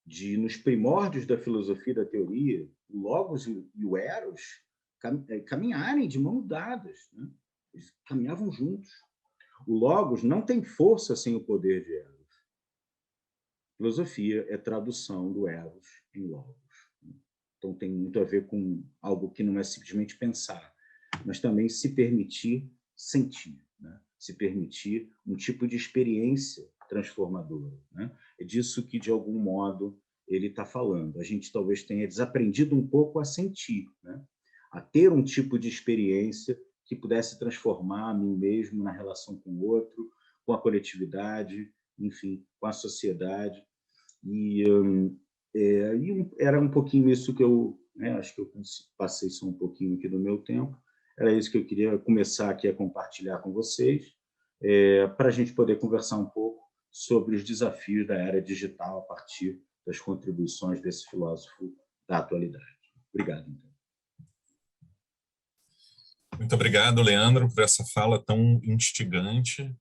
de, nos primórdios da filosofia e da teoria, o logos e o eros caminharem de mãos dadas, né? Eles caminhavam juntos. O logos não tem força sem o poder de eros. Filosofia é tradução do eros em logos. Então tem muito a ver com algo que não é simplesmente pensar, mas também se permitir sentir, né? Se permitir um tipo de experiência transformadora, né? É disso que, de algum modo, ele está falando. A gente talvez tenha desaprendido um pouco a sentir, né? A ter um tipo de experiência que pudesse transformar a mim mesmo na relação com o outro, com a coletividade, enfim, com a sociedade. E era um pouquinho isso que eu, né, acho que eu passei só um pouquinho aqui do meu tempo. Era isso que eu queria começar aqui a compartilhar com vocês, para a gente poder conversar um pouco sobre os desafios da era digital a partir das contribuições desse filósofo da atualidade. Obrigado, então. Muito obrigado, Leandro, por essa fala tão instigante.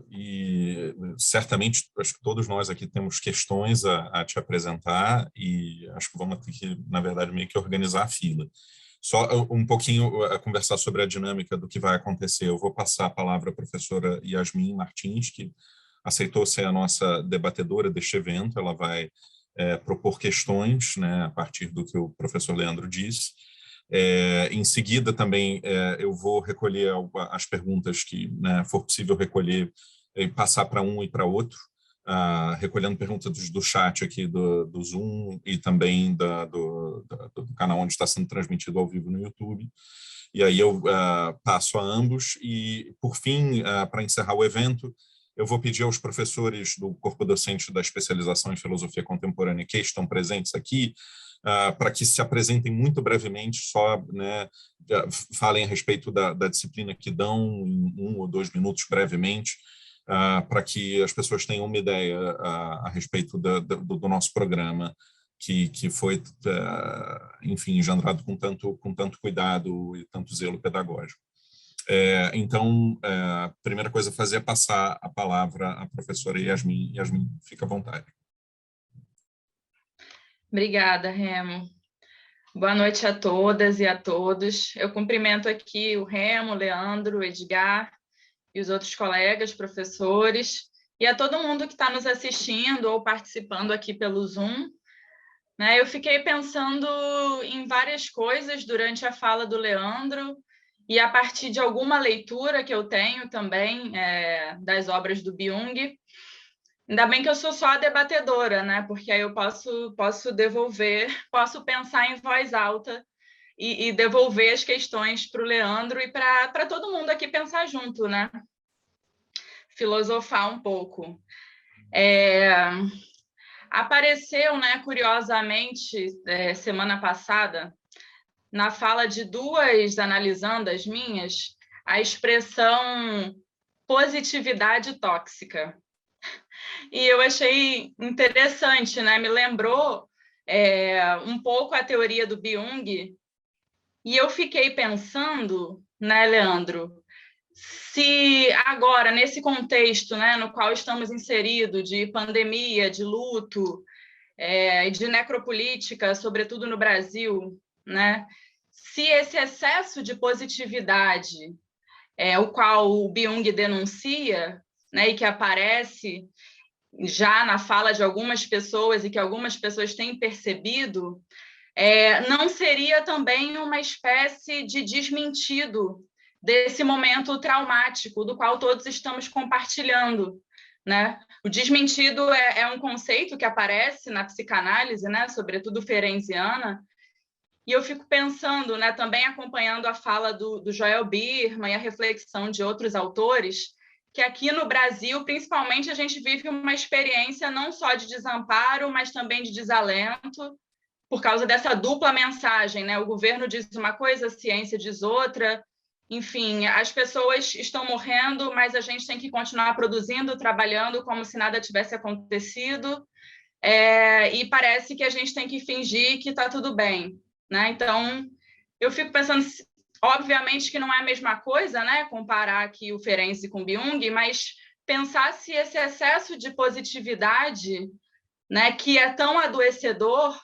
E certamente acho que todos nós aqui temos questões a te apresentar e acho que vamos ter que, na verdade, meio que organizar a fila. Só um pouquinho a conversar sobre a dinâmica do que vai acontecer. Eu vou passar a palavra à professora Yasmin Martins, que aceitou ser a nossa debatedora deste evento. Ela vai propor questões, né, a partir do que o professor Leandro disse. Em seguida, também, eu vou recolher as perguntas que, né, for possível recolher e passar para um e para outro, recolhendo perguntas do chat aqui do Zoom e também do canal onde está sendo transmitido ao vivo no YouTube. E aí eu passo a ambos. E, por fim, para encerrar o evento, eu vou pedir aos professores do corpo docente da especialização em filosofia contemporânea que estão presentes aqui, para que se apresentem muito brevemente, só, né, falem a respeito da disciplina que dão em 1 ou 2 minutos brevemente, para que as pessoas tenham uma ideia a respeito do nosso programa, que foi, enfim, engendrado com tanto cuidado e tanto zelo pedagógico. Então, a primeira coisa a fazer é passar a palavra à professora Yasmin. Yasmin, fica à vontade. Obrigada, Remo. Boa noite a todas e a todos. Eu cumprimento aqui o Remo, o Leandro, o Edgar e os outros colegas, professores, e a todo mundo que está nos assistindo ou participando aqui pelo Zoom. Né, eu fiquei pensando em várias coisas durante a fala do Leandro e a partir de alguma leitura que eu tenho também das obras do Byung. Ainda bem que eu sou só a debatedora, né? Porque aí eu posso devolver, posso pensar em voz alta e devolver as questões para o Leandro e para todo mundo aqui pensar junto, né? Filosofar um pouco. Apareceu, né, curiosamente, semana passada, na fala de 2 analisandas minhas, a expressão positividade tóxica. E eu achei interessante, né? Me lembrou um pouco a teoria do Byung, e eu fiquei pensando, né, Leandro, se agora, nesse contexto, né, no qual estamos inseridos, de pandemia, de luto, e de necropolítica, sobretudo no Brasil, né, se esse excesso de positividade, o qual o Byung denuncia, né, e que aparece já na fala de algumas pessoas e que algumas pessoas têm percebido, não seria também uma espécie de desmentido desse momento traumático do qual todos estamos compartilhando, né? O desmentido é um conceito que aparece na psicanálise, né, sobretudo ferenciana, e eu fico pensando, né, também acompanhando a fala do Joel Birman e a reflexão de outros autores, que aqui no Brasil, principalmente, a gente vive uma experiência não só de desamparo, mas também de desalento, por causa dessa dupla mensagem, né? O governo diz uma coisa, a ciência diz outra. Enfim, as pessoas estão morrendo, mas a gente tem que continuar produzindo, trabalhando como se nada tivesse acontecido, e parece que a gente tem que fingir que está tudo bem, né? Então, eu fico pensando, obviamente que não é a mesma coisa, né, comparar aqui o Ferenczi com o Byung, mas pensar se esse excesso de positividade, né, que é tão adoecedor,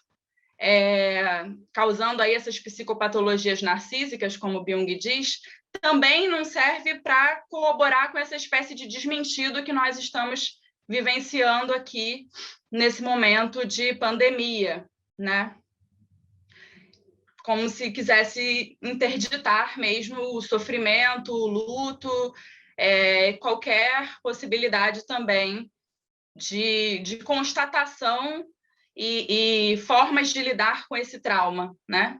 causando aí essas psicopatologias narcísicas, como o Byung diz, também não serve para colaborar com essa espécie de desmentido que nós estamos vivenciando aqui nesse momento de pandemia, né? Como se quisesse interditar mesmo o sofrimento, o luto, qualquer possibilidade também de constatação e formas de lidar com esse trauma, né?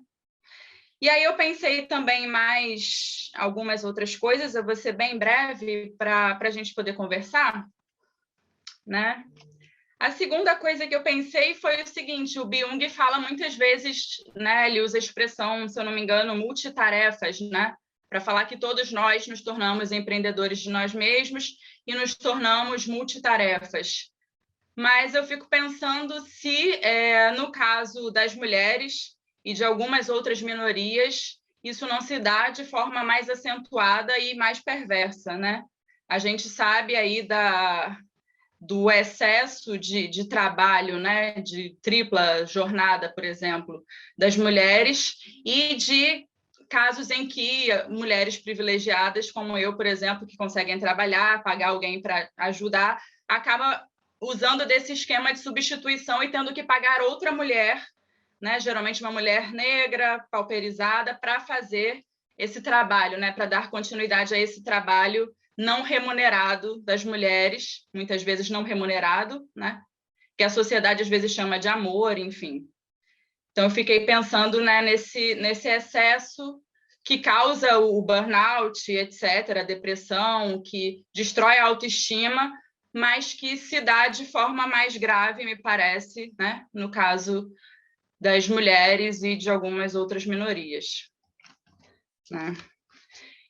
E aí eu pensei também mais algumas outras coisas, eu vou ser bem breve para a gente poder conversar, né? A segunda coisa que eu pensei foi o seguinte: o Byung fala muitas vezes, né, ele usa a expressão, se eu não me engano, multitarefas, né, para falar que todos nós nos tornamos empreendedores de nós mesmos e nos tornamos multitarefas. Mas eu fico pensando se, no caso das mulheres e de algumas outras minorias, isso não se dá de forma mais acentuada e mais perversa, né? A gente sabe aí do excesso de trabalho, né, de tripla jornada, por exemplo, das mulheres, e de casos em que mulheres privilegiadas, como eu, por exemplo, que conseguem trabalhar, pagar alguém para ajudar, acaba usando desse esquema de substituição e tendo que pagar outra mulher, né, geralmente uma mulher negra, pauperizada, para fazer esse trabalho, né, para dar continuidade a esse trabalho não remunerado das mulheres, muitas vezes não remunerado, né? Que a sociedade às vezes chama de amor, enfim. Então eu fiquei pensando, né, nesse excesso que causa o burnout, etc., a depressão, que destrói a autoestima, mas que se dá de forma mais grave, me parece, né? No caso das mulheres e de algumas outras minorias, né?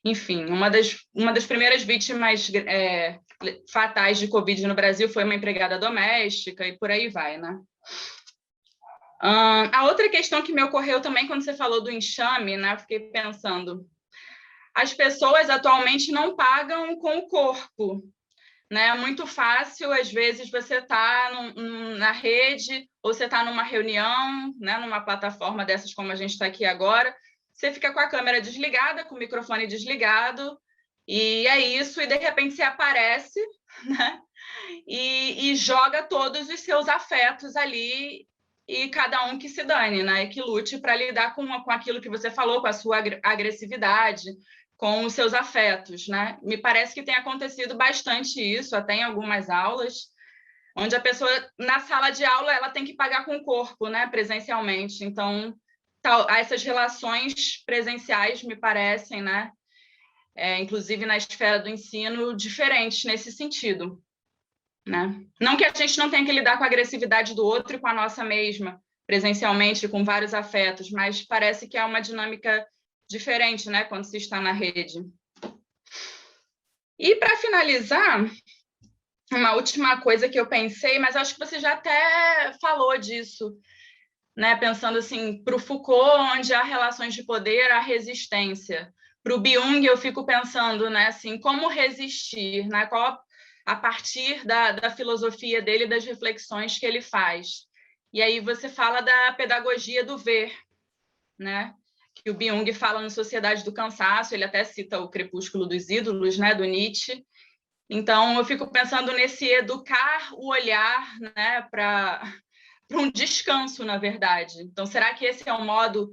Enfim, uma das primeiras vítimas fatais de Covid no Brasil foi uma empregada doméstica e por aí vai, né? A outra questão que me ocorreu também quando você falou do enxame, né? Eu fiquei pensando, as pessoas atualmente não pagam com o corpo, né? É muito fácil, às vezes, você está na rede ou você está numa reunião, né? Numa plataforma dessas como a gente está aqui agora, você fica com a câmera desligada, com o microfone desligado, e é isso, e de repente você aparece, né? E joga todos os seus afetos ali, e cada um que se dane, né? E que lute para lidar com aquilo que você falou, com a sua agressividade, com os seus afetos, né? Me parece que tem acontecido bastante isso, até em algumas aulas, onde a pessoa, na sala de aula, ela tem que pagar com o corpo, né? Presencialmente. Então, essas relações presenciais me parecem, né? Inclusive na esfera do ensino, diferentes nesse sentido, né? Não que a gente não tenha que lidar com a agressividade do outro e com a nossa mesma, presencialmente, com vários afetos, mas parece que é uma dinâmica diferente, né, quando se está na rede. E, para finalizar, uma última coisa que eu pensei, mas acho que você já até falou disso, né, pensando assim, para o Foucault, onde há relações de poder, há resistência. Para o Byung, eu fico pensando, né, assim, como resistir, né, a partir da filosofia dele, das reflexões que ele faz. E aí você fala da pedagogia do ver, né? Que o Byung fala no Sociedade do Cansaço, ele até cita o Crepúsculo dos Ídolos, né, do Nietzsche. Então, eu fico pensando nesse educar o olhar, né, para um descanso, na verdade. Então, será que esse é um modo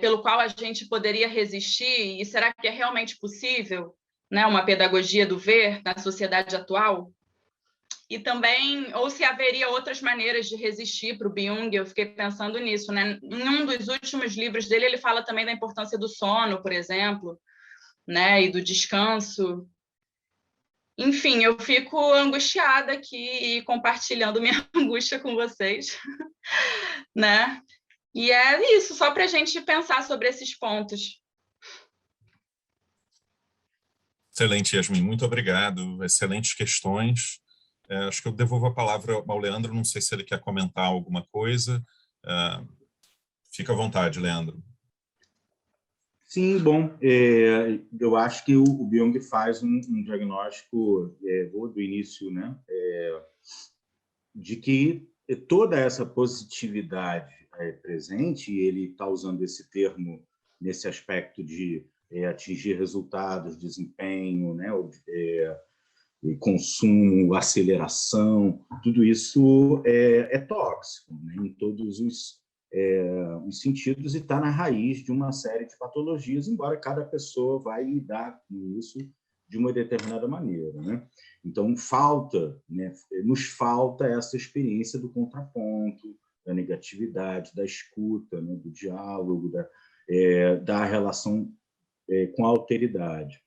pelo qual a gente poderia resistir? E será que é realmente possível, né, uma pedagogia do ver na sociedade atual? E também, ou se haveria outras maneiras de resistir para o Byung, eu fiquei pensando nisso, né? Em um dos últimos livros dele, ele fala também da importância do sono, por exemplo, né, e do descanso. Enfim, eu fico angustiada aqui e compartilhando minha angústia com vocês, né? E é isso, só para a gente pensar sobre esses pontos. Excelente, Yasmin, muito obrigado. Excelentes questões. Acho que eu devolvo a palavra ao Leandro, não sei se ele quer comentar alguma coisa. Fica à vontade, Leandro. Sim, bom, eu acho que o Byung faz um diagnóstico do início, né, de que toda essa positividade presente, e ele está usando esse termo nesse aspecto de atingir resultados, desempenho, né, consumo, aceleração, tudo isso é tóxico, né, em todos os sentidos, e está na raiz de uma série de patologias, embora cada pessoa vai lidar com isso de uma determinada maneira, né? Então, nos falta essa experiência do contraponto, da negatividade, da escuta, né, do diálogo, da relação com a alteridade,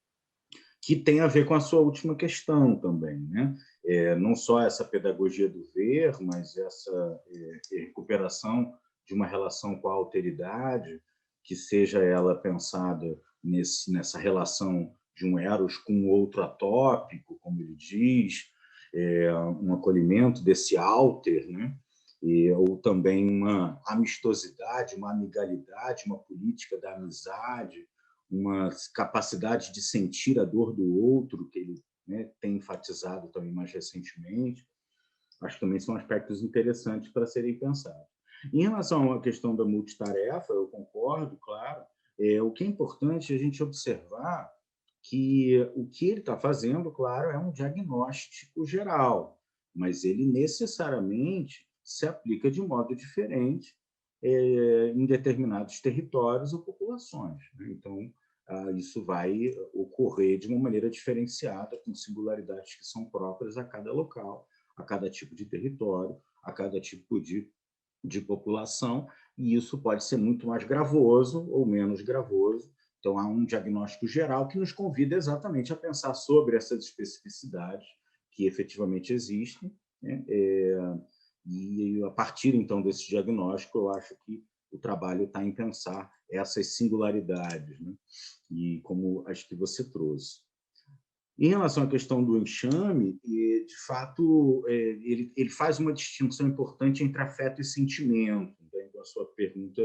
que tem a ver com a sua última questão também, né? Não só essa pedagogia do ver, mas essa recuperação de uma relação com a alteridade, que seja ela pensada nessa relação de um eros com outro atópico, como ele diz, um acolhimento desse alter, né? Ou também uma amistosidade, uma amigalidade, uma política da amizade, uma capacidade de sentir a dor do outro, que ele, né, tem enfatizado também mais recentemente. Acho que também são aspectos interessantes para serem pensados. Em relação à questão da multitarefa, eu concordo, claro. O que é importante é a gente observar que o que ele está fazendo, claro, é um diagnóstico geral, mas ele necessariamente se aplica de modo diferente em determinados territórios ou populações, né? Então, isso vai ocorrer de uma maneira diferenciada, com singularidades que são próprias a cada local, a cada tipo de território, a cada tipo de população, e isso pode ser muito mais gravoso ou menos gravoso. Então, há um diagnóstico geral que nos convida exatamente a pensar sobre essas especificidades que efetivamente existem, né? E, a partir, então, desse diagnóstico, eu acho que o trabalho está em pensar essas singularidades, né? E como as que você trouxe. Em relação à questão do enxame, de fato, ele faz uma distinção importante entre afeto e sentimento. Então, a sua pergunta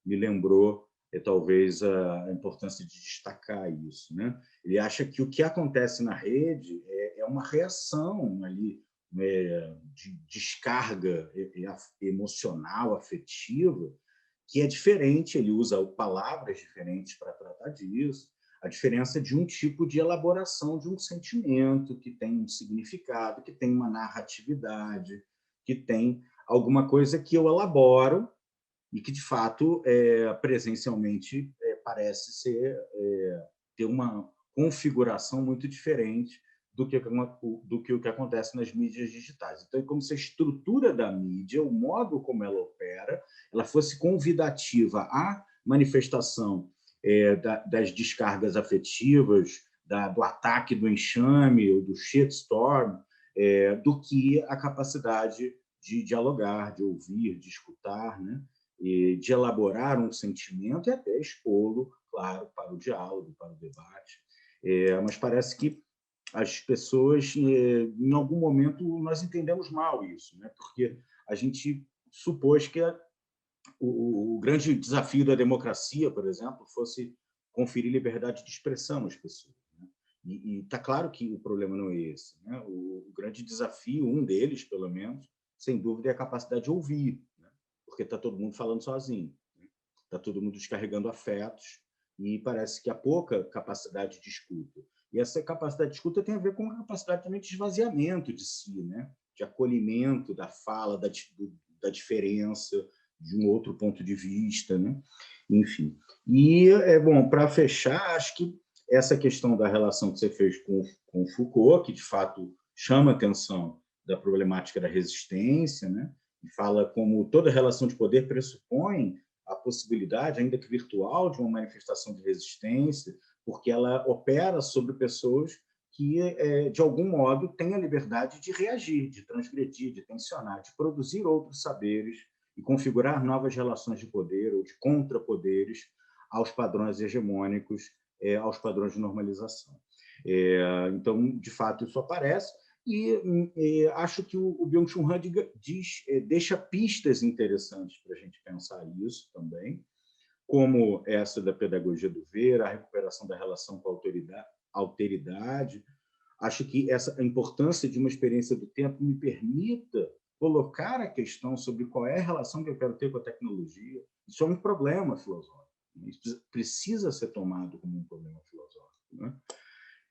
me lembrou, talvez, a importância de destacar isso, né? Ele acha que o que acontece na rede é uma reação ali, de descarga emocional, afetiva, que é diferente, ele usa palavras diferentes para tratar disso, a diferença de um tipo de elaboração de um sentimento que tem um significado, que tem uma narratividade, que tem alguma coisa que eu elaboro e que, de fato, presencialmente parece ter uma configuração muito diferente do que o que acontece nas mídias digitais. Então, é como se a estrutura da mídia, o modo como ela opera, ela fosse convidativa à manifestação das descargas afetivas, do ataque do enxame, ou do shitstorm, do que a capacidade de dialogar, de ouvir, de escutar, né? E de elaborar um sentimento e até expô-lo, claro, para o diálogo, para o debate. Mas parece que as pessoas, em algum momento, nós entendemos mal isso, né? Porque a gente supôs que o grande desafio da democracia, por exemplo, fosse conferir liberdade de expressão às pessoas, né? E está claro que o problema não é esse, né? O grande desafio, um deles, pelo menos, sem dúvida, é a capacidade de ouvir, né? Porque está todo mundo falando sozinho, né? Está todo mundo descarregando afetos e parece que há pouca capacidade de escuta. E essa capacidade de escuta tem a ver com a capacidade também de esvaziamento de si, né? De acolhimento da fala, da diferença, de um outro ponto de vista, né? Enfim. E, bom, para fechar, acho que essa questão da relação que você fez com Foucault, que, de fato, chama a atenção da problemática da resistência, né? E fala como toda relação de poder pressupõe a possibilidade, ainda que virtual, de uma manifestação de resistência, porque ela opera sobre pessoas que, de algum modo, têm a liberdade de reagir, de transgredir, de tensionar, de produzir outros saberes e configurar novas relações de poder ou de contrapoderes aos padrões hegemônicos, aos padrões de normalização. Então, de fato, isso aparece, e acho que o Byung-Chul Han deixa pistas interessantes para a gente pensar isso também, como essa da pedagogia do ver, a recuperação da relação com a alteridade. Acho que a importância de uma experiência do tempo me permita colocar a questão sobre qual é a relação que eu quero ter com a tecnologia. Isso é um problema filosófico. Isso precisa ser tomado como um problema filosófico, né?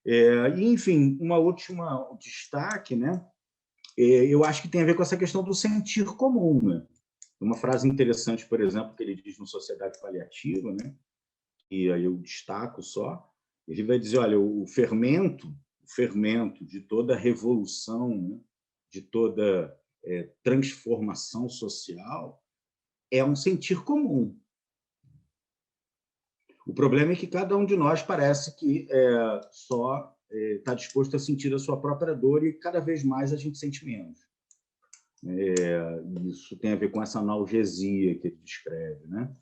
E, enfim, uma última destaque, né? Eu acho que tem a ver com essa questão do sentir comum, né? Uma frase interessante, por exemplo, que ele diz no Sociedade Paliativa, né? E aí eu destaco só, ele vai dizer, olha, o fermento de toda revolução, né? De toda transformação social é um sentir comum. O problema é que cada um de nós parece que só está disposto a sentir a sua própria dor e cada vez mais a gente sente menos. Isso tem a ver com essa analgesia que ele descreve, né?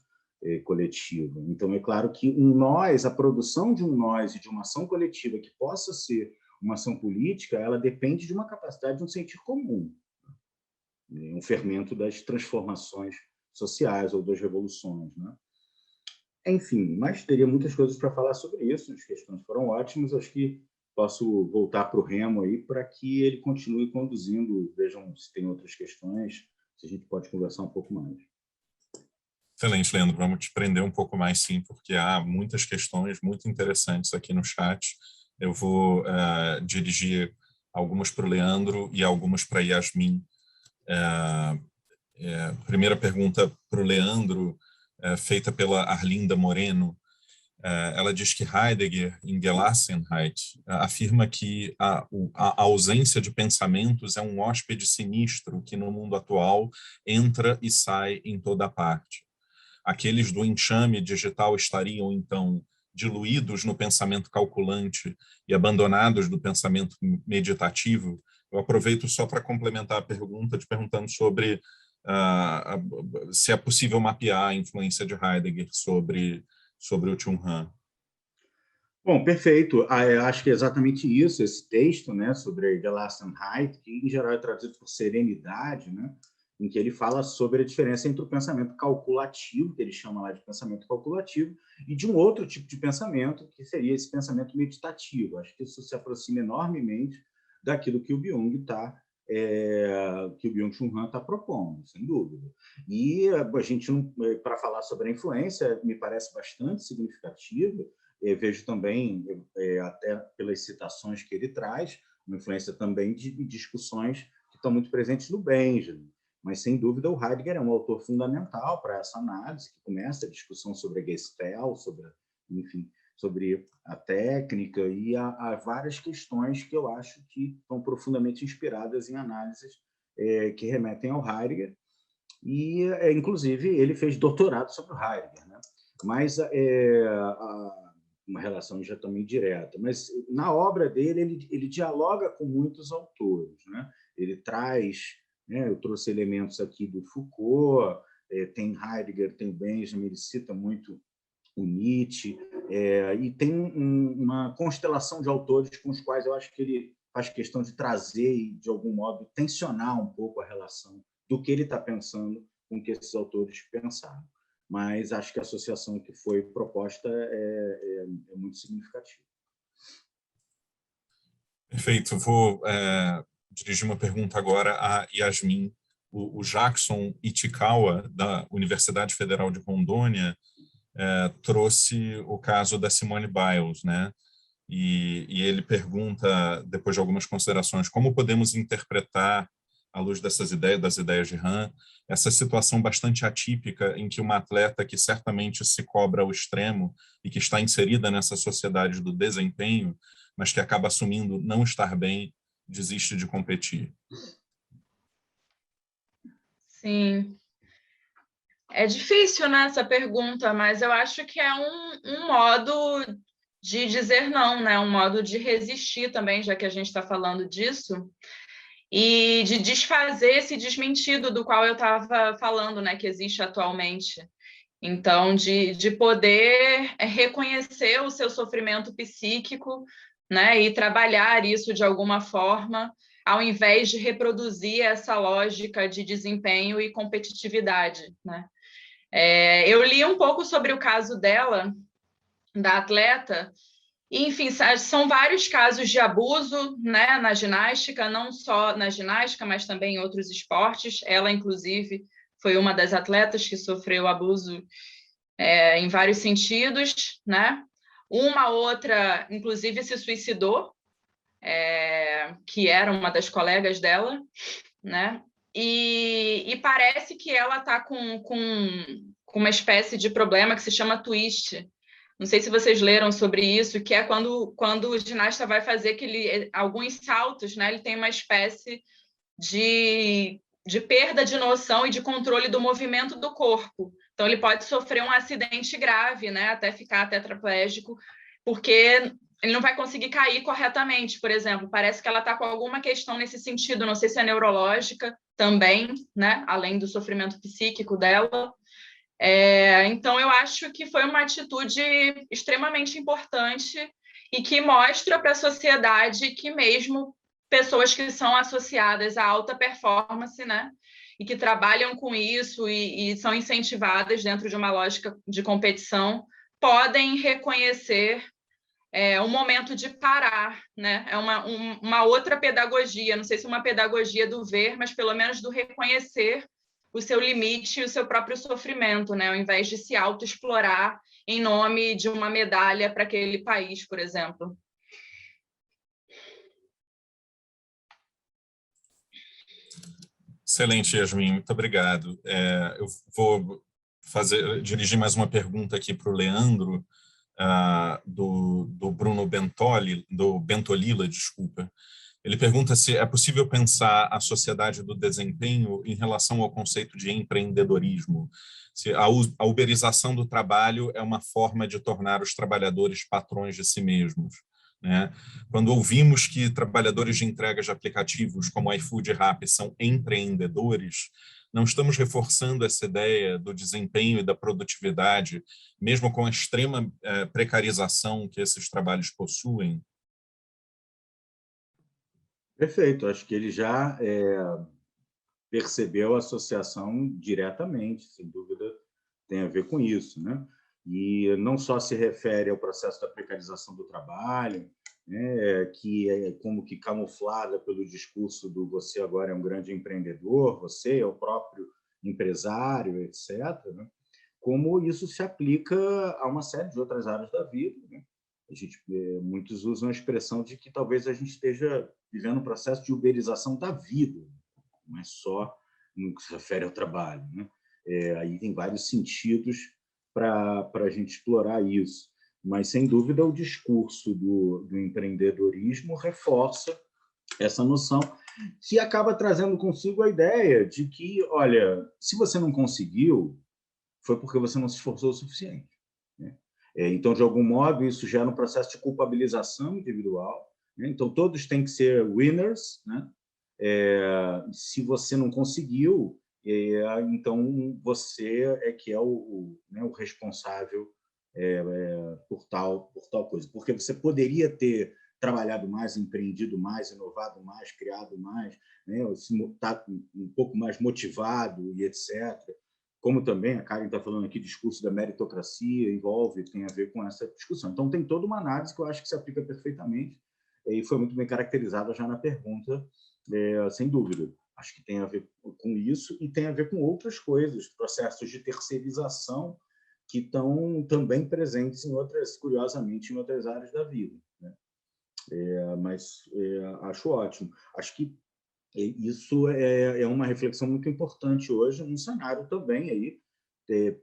Coletiva. Então, é claro que a produção de um nós e de uma ação coletiva que possa ser uma ação política, ela depende de uma capacidade de um sentir comum, um fermento das transformações sociais ou das revoluções, né? Enfim, mas teria muitas coisas para falar sobre isso, as questões foram ótimas, acho que posso voltar para o Remo aí para que ele continue conduzindo, vejam se tem outras questões, se a gente pode conversar um pouco mais. Excelente, Leandro, vamos te prender um pouco mais sim, porque há muitas questões muito interessantes aqui no chat. Eu vou dirigir algumas para o Leandro e algumas para a Yasmin. Primeira pergunta para o Leandro, feita pela Arlinda Moreno. Ela diz que Heidegger, em Gelassenheit, afirma que a ausência de pensamentos é um hóspede sinistro que, no mundo atual, entra e sai em toda parte. Aqueles do enxame digital estariam, então, diluídos no pensamento calculante e abandonados do pensamento meditativo, eu aproveito só para complementar a pergunta, te perguntando sobre se é possível mapear a influência de Heidegger sobre o Chung Han. Bom, perfeito. Eu acho que é exatamente isso, esse texto, né, sobre Gelassenheit, que em geral é traduzido por serenidade, né, em que ele fala sobre a diferença entre o pensamento calculativo, que ele chama lá de pensamento calculativo, e de um outro tipo de pensamento, que seria esse pensamento meditativo. Acho que isso se aproxima enormemente daquilo que o que o Byung-Chul Han está propondo, sem dúvida. E a gente, para falar sobre a influência, me parece bastante significativa. Vejo também, até pelas citações que ele traz, uma influência também de discussões que estão muito presentes no Benjamin. Mas, sem dúvida, o Heidegger é um autor fundamental para essa análise, que começa a discussão sobre a Gestalt, sobre a técnica, e há várias questões que eu acho que estão profundamente inspiradas em análises que remetem ao Heidegger, e, inclusive, ele fez doutorado sobre o Heidegger, né? Mas uma relação já também direta. Mas, na obra dele, ele dialoga com muitos autores, né? Ele traz, né, eu trouxe elementos aqui do Foucault, tem Heidegger, tem Benjamin, ele cita muito o Nietzsche, e tem uma constelação de autores com os quais eu acho que ele faz questão de trazer e, de algum modo, tensionar um pouco a relação do que ele está pensando com o que esses autores pensaram. Mas acho que a associação que foi proposta é muito significativa. Perfeito. Vou dirigir uma pergunta agora a Yasmin. O Jackson Ichikawa, da Universidade Federal de Rondônia, trouxe o caso da Simone Biles, né? E ele pergunta, depois de algumas considerações, como podemos interpretar, à luz das ideias de Han, essa situação bastante atípica em que uma atleta que certamente se cobra ao extremo e que está inserida nessa sociedade do desempenho, mas que acaba assumindo não estar bem, desiste de competir. Sim. É difícil, né, essa pergunta, mas eu acho que é um modo de dizer não, né? Um modo de resistir também, já que a gente está falando disso, e de desfazer esse desmentido do qual eu estava falando, né, que existe atualmente. Então, de poder reconhecer o seu sofrimento psíquico, né, e trabalhar isso de alguma forma, ao invés de reproduzir essa lógica de desempenho e competitividade, né? Eu li um pouco sobre o caso dela, da atleta, e, enfim, são vários casos de abuso, né, na ginástica, não só na ginástica, mas também em outros esportes. Ela, inclusive, foi uma das atletas que sofreu abuso em vários sentidos, né? Uma outra, inclusive, se suicidou, que era uma das colegas dela, né? E parece que ela está com uma espécie de problema que se chama twist. Não sei se vocês leram sobre isso, que é quando o ginasta vai fazer alguns saltos, né? Ele tem uma espécie de perda de noção e de controle do movimento do corpo. Então, ele pode sofrer um acidente grave, né? Até ficar tetraplégico, porque ele não vai conseguir cair corretamente, por exemplo. Parece que ela está com alguma questão nesse sentido, não sei se é neurológica também, né? Além do sofrimento psíquico dela. Então, eu acho que foi uma atitude extremamente importante e que mostra para a sociedade que mesmo pessoas que são associadas à alta performance, né, e que trabalham com isso e são incentivadas dentro de uma lógica de competição, podem reconhecer um momento de parar, né? É uma outra pedagogia, não sei se uma pedagogia do ver, mas pelo menos do reconhecer o seu limite e o seu próprio sofrimento, né? Ao invés de se autoexplorar em nome de uma medalha para aquele país, por exemplo. Excelente, Yasmin, muito obrigado. Eu vou dirigir mais uma pergunta aqui para o Leandro, do Bruno Bentolila, desculpa. Ele pergunta se é possível pensar a sociedade do desempenho em relação ao conceito de empreendedorismo. Se a uberização do trabalho é uma forma de tornar os trabalhadores patrões de si mesmos. né? Quando ouvimos que trabalhadores de entregas de aplicativos como iFood e Rappi são empreendedores, não estamos reforçando essa ideia do desempenho e da produtividade, mesmo com a extrema precarização que esses trabalhos possuem? Perfeito, acho que ele já percebeu a associação diretamente, sem dúvida tem a ver com isso, né? E não só se refere ao processo da precarização do trabalho, né, que é como que camuflada pelo discurso do você agora é um grande empreendedor, você é o próprio empresário, etc., né? Como isso se aplica a uma série de outras áreas da vida, né? Muitos usam a expressão de que talvez a gente esteja vivendo um processo de uberização da vida, não é só no que se refere ao trabalho, né? Aí tem vários sentidos para a gente explorar isso, mas, sem dúvida, o discurso do empreendedorismo reforça essa noção, que acaba trazendo consigo a ideia de que, olha, se você não conseguiu, foi porque você não se esforçou o suficiente, né? Então, de algum modo, isso gera um processo de culpabilização individual, né? Então, todos têm que ser winners, né? Se você não conseguiu, então você é que é né, o responsável por tal coisa. Porque você poderia ter trabalhado mais, empreendido mais, inovado mais, criado mais, né, estar um pouco mais motivado e etc. Como também a Karen está falando aqui, discurso da meritocracia tem a ver com essa discussão. Então, tem toda uma análise que eu acho que se aplica perfeitamente e foi muito bem caracterizada já na pergunta, sem dúvida. Acho que tem a ver com isso e tem a ver com outras coisas, processos de terceirização que estão também presentes curiosamente, em outras áreas da vida, né? Mas acho ótimo. Acho que isso é uma reflexão muito importante hoje, num cenário também aí,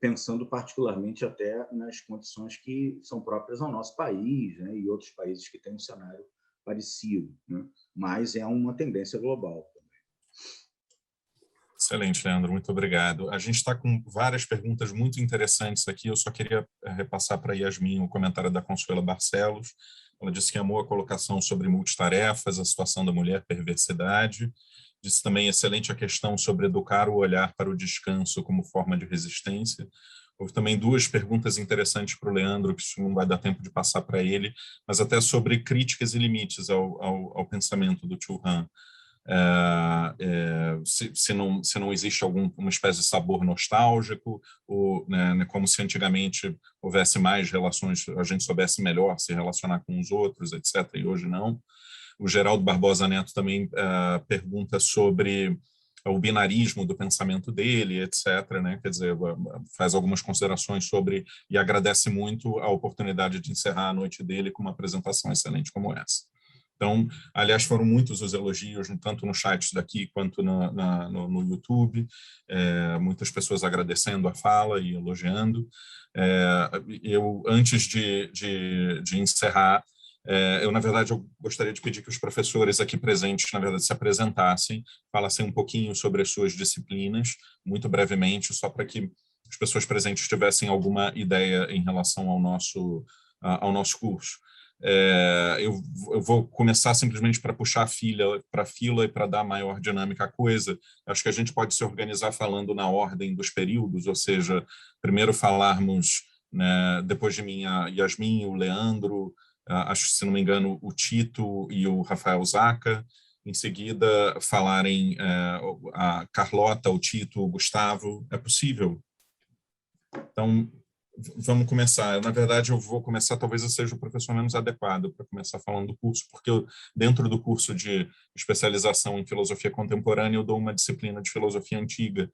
pensando particularmente até nas condições que são próprias ao nosso país, né, e outros países que têm um cenário parecido, né? Mas é uma tendência global também. Excelente, Leandro, muito obrigado. A gente está com várias perguntas muito interessantes aqui. Eu só queria repassar para a Yasmin o comentário da Consuela Barcelos. Ela disse que amou a colocação sobre multitarefas, a situação da mulher, perversidade. Disse também excelente a questão sobre educar o olhar para o descanso como forma de resistência. Houve também duas perguntas interessantes para o Leandro, que isso não vai dar tempo de passar para ele, mas até sobre críticas e limites ao pensamento do Chu Han. Se não existe uma espécie de sabor nostálgico, ou, né, como se antigamente houvesse mais relações, a gente soubesse melhor se relacionar com os outros, etc., e hoje não. O Geraldo Barbosa Neto também pergunta sobre o binarismo do pensamento dele, etc., né? Quer dizer, faz algumas considerações sobre e agradece muito a oportunidade de encerrar a noite dele com uma apresentação excelente como essa. Então, aliás, foram muitos os elogios, tanto no chat daqui quanto no YouTube, muitas pessoas agradecendo a fala e elogiando. Eu, antes de encerrar, na verdade, eu gostaria de pedir que os professores aqui presentes, na verdade, se apresentassem, falassem um pouquinho sobre as suas disciplinas, muito brevemente, só para que as pessoas presentes tivessem alguma ideia em relação ao nosso curso. Eu vou começar simplesmente para puxar a fila e para dar maior dinâmica à coisa. Acho que a gente pode se organizar falando na ordem dos períodos, ou seja, primeiro falarmos, né, depois de mim, a Yasmin, o Leandro, acho que, se não me engano, o Tito e o Rafael Zaca. Em seguida, falarem a Carlota, o Tito, o Gustavo. É possível? Então, vamos começar. Na verdade, eu vou começar, talvez eu seja o professor menos adequado para começar falando do curso, porque dentro do curso de especialização em filosofia contemporânea, eu dou uma disciplina de filosofia antiga,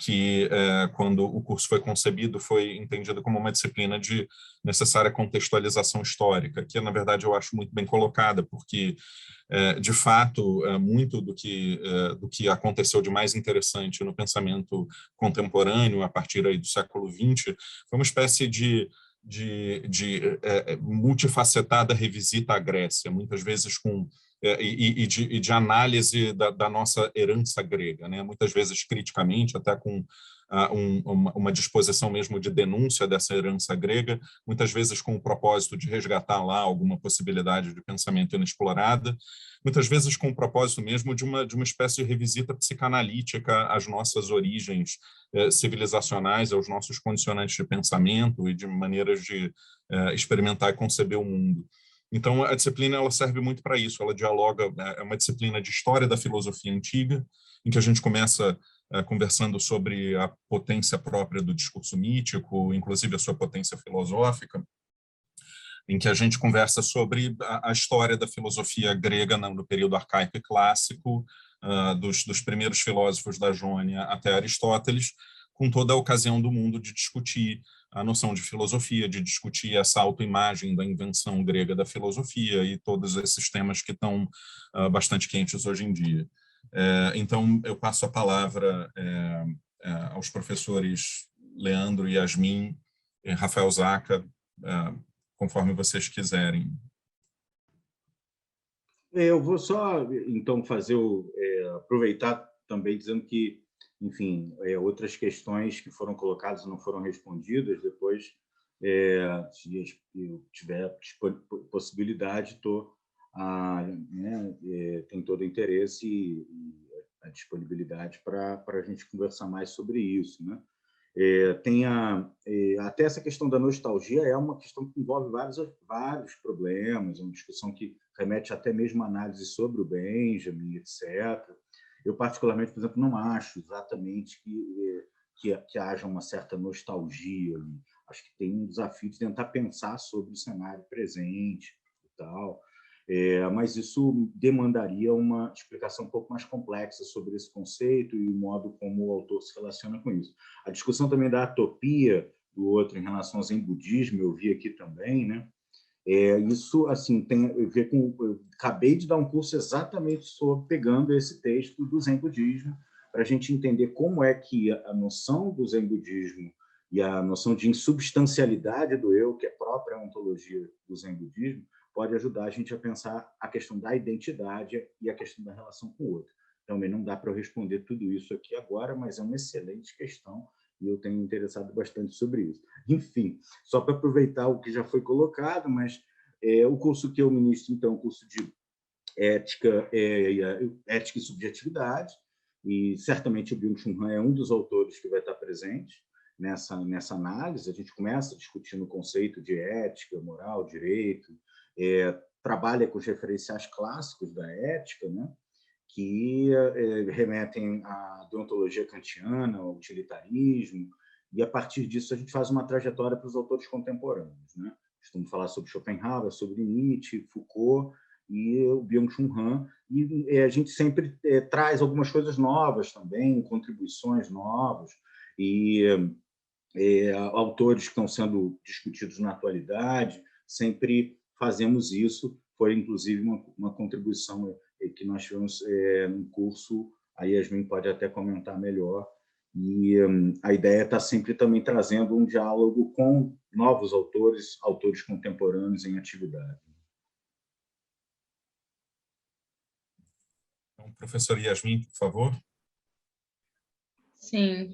que, quando o curso foi concebido, foi entendido como uma disciplina de necessária contextualização histórica, que, na verdade, eu acho muito bem colocada, porque, de fato, muito do que aconteceu de mais interessante no pensamento contemporâneo, a partir aí do século XX, foi uma espécie de multifacetada revisita à Grécia, muitas vezes e de análise da nossa herança grega, né? Muitas vezes criticamente, até com uma disposição mesmo de denúncia dessa herança grega, muitas vezes com o propósito de resgatar lá alguma possibilidade de pensamento inexplorada, muitas vezes com o propósito mesmo de uma espécie de revisita psicanalítica às nossas origens civilizacionais, aos nossos condicionantes de pensamento e de maneiras de experimentar e conceber o mundo. Então, a disciplina ela serve muito para isso, ela dialoga, é uma disciplina de história da filosofia antiga, em que a gente começa conversando sobre a potência própria do discurso mítico, inclusive a sua potência filosófica, em que a gente conversa sobre a história da filosofia grega no período arcaico e clássico, dos primeiros filósofos da Jônia até Aristóteles, com toda a ocasião do mundo de discutir a noção de filosofia, de discutir essa autoimagem da invenção grega da filosofia e todos esses temas que estão bastante quentes hoje em dia. Então, eu passo a palavra aos professores Leandro, Yasmin, Rafael Zaca, conforme vocês quiserem. Eu vou só, então, aproveitar também dizendo que, enfim, outras questões que foram colocadas não foram respondidas. Depois, se eu tiver possibilidade, tenho todo o interesse e a disponibilidade para a gente conversar mais sobre isso, né? Até essa questão da nostalgia é uma questão que envolve vários problemas, é uma discussão que remete até mesmo a análise sobre o Benjamin, etc. Eu, particularmente, por exemplo, não acho exatamente que haja uma certa nostalgia. Acho que tem um desafio de tentar pensar sobre o cenário presente e tal. Mas isso demandaria uma explicação um pouco mais complexa sobre esse conceito e o modo como o autor se relaciona com isso. A discussão também da atopia do outro em relação ao Zen budismo, eu vi aqui também, né? Isso assim, tem a ver com... Eu acabei de dar um curso exatamente pegando esse texto do Zen budismo, para a gente entender como é que a noção do Zen budismo e a noção de insubstancialidade do eu, que é a própria ontologia do Zen budismo, pode ajudar a gente a pensar a questão da identidade e a questão da relação com o outro. Também não dá para eu responder tudo isso aqui agora, mas é uma excelente questão e eu tenho interessado bastante sobre isso. Enfim, só para aproveitar o que já foi colocado, mas o curso que eu ministro, então, é um curso de ética e subjetividade, e certamente o Byung-Chul Han é um dos autores que vai estar presente nessa análise. A gente começa discutindo o conceito de ética, moral, direito, trabalha com os referenciais clássicos da ética, né, que remetem à deontologia kantiana, ao utilitarismo, e a partir disso a gente faz uma trajetória para os autores contemporâneos, né? Costumo falar sobre Schopenhauer, sobre Nietzsche, Foucault e o Byung-Chul Han, e a gente sempre traz algumas coisas novas também, contribuições novas, e autores que estão sendo discutidos na atualidade, sempre fazemos isso. Foi, inclusive, uma contribuição que nós tivemos no curso, a Yasmin pode até comentar melhor, e a ideia está sempre também trazendo um diálogo com novos autores contemporâneos em atividade. Então, professora Yasmin, por favor. Sim.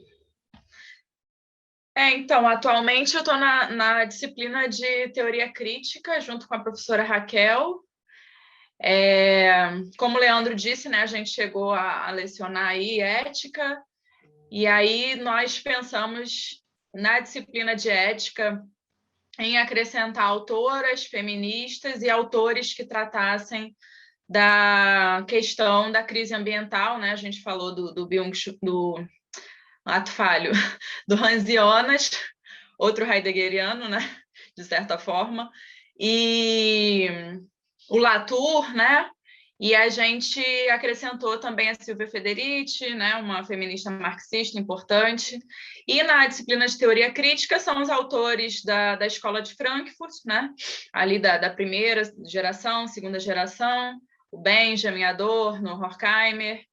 Então, atualmente eu estou na disciplina de teoria crítica, junto com a professora Raquel. Como o Leandro disse, né, a gente chegou a lecionar aí ética, e aí nós pensamos na disciplina de ética em acrescentar autoras feministas e autores que tratassem da questão da crise ambiental, né? A gente falou do ato falho, do Hans Jonas, outro heideggeriano, né? De certa forma, e o Latour, né? E a gente acrescentou também a Silvia Federici, né, uma feminista marxista importante. E na disciplina de teoria crítica são os autores da Escola de Frankfurt, né, ali da primeira geração, segunda geração, o Benjamin, Adorno, Horkheimer,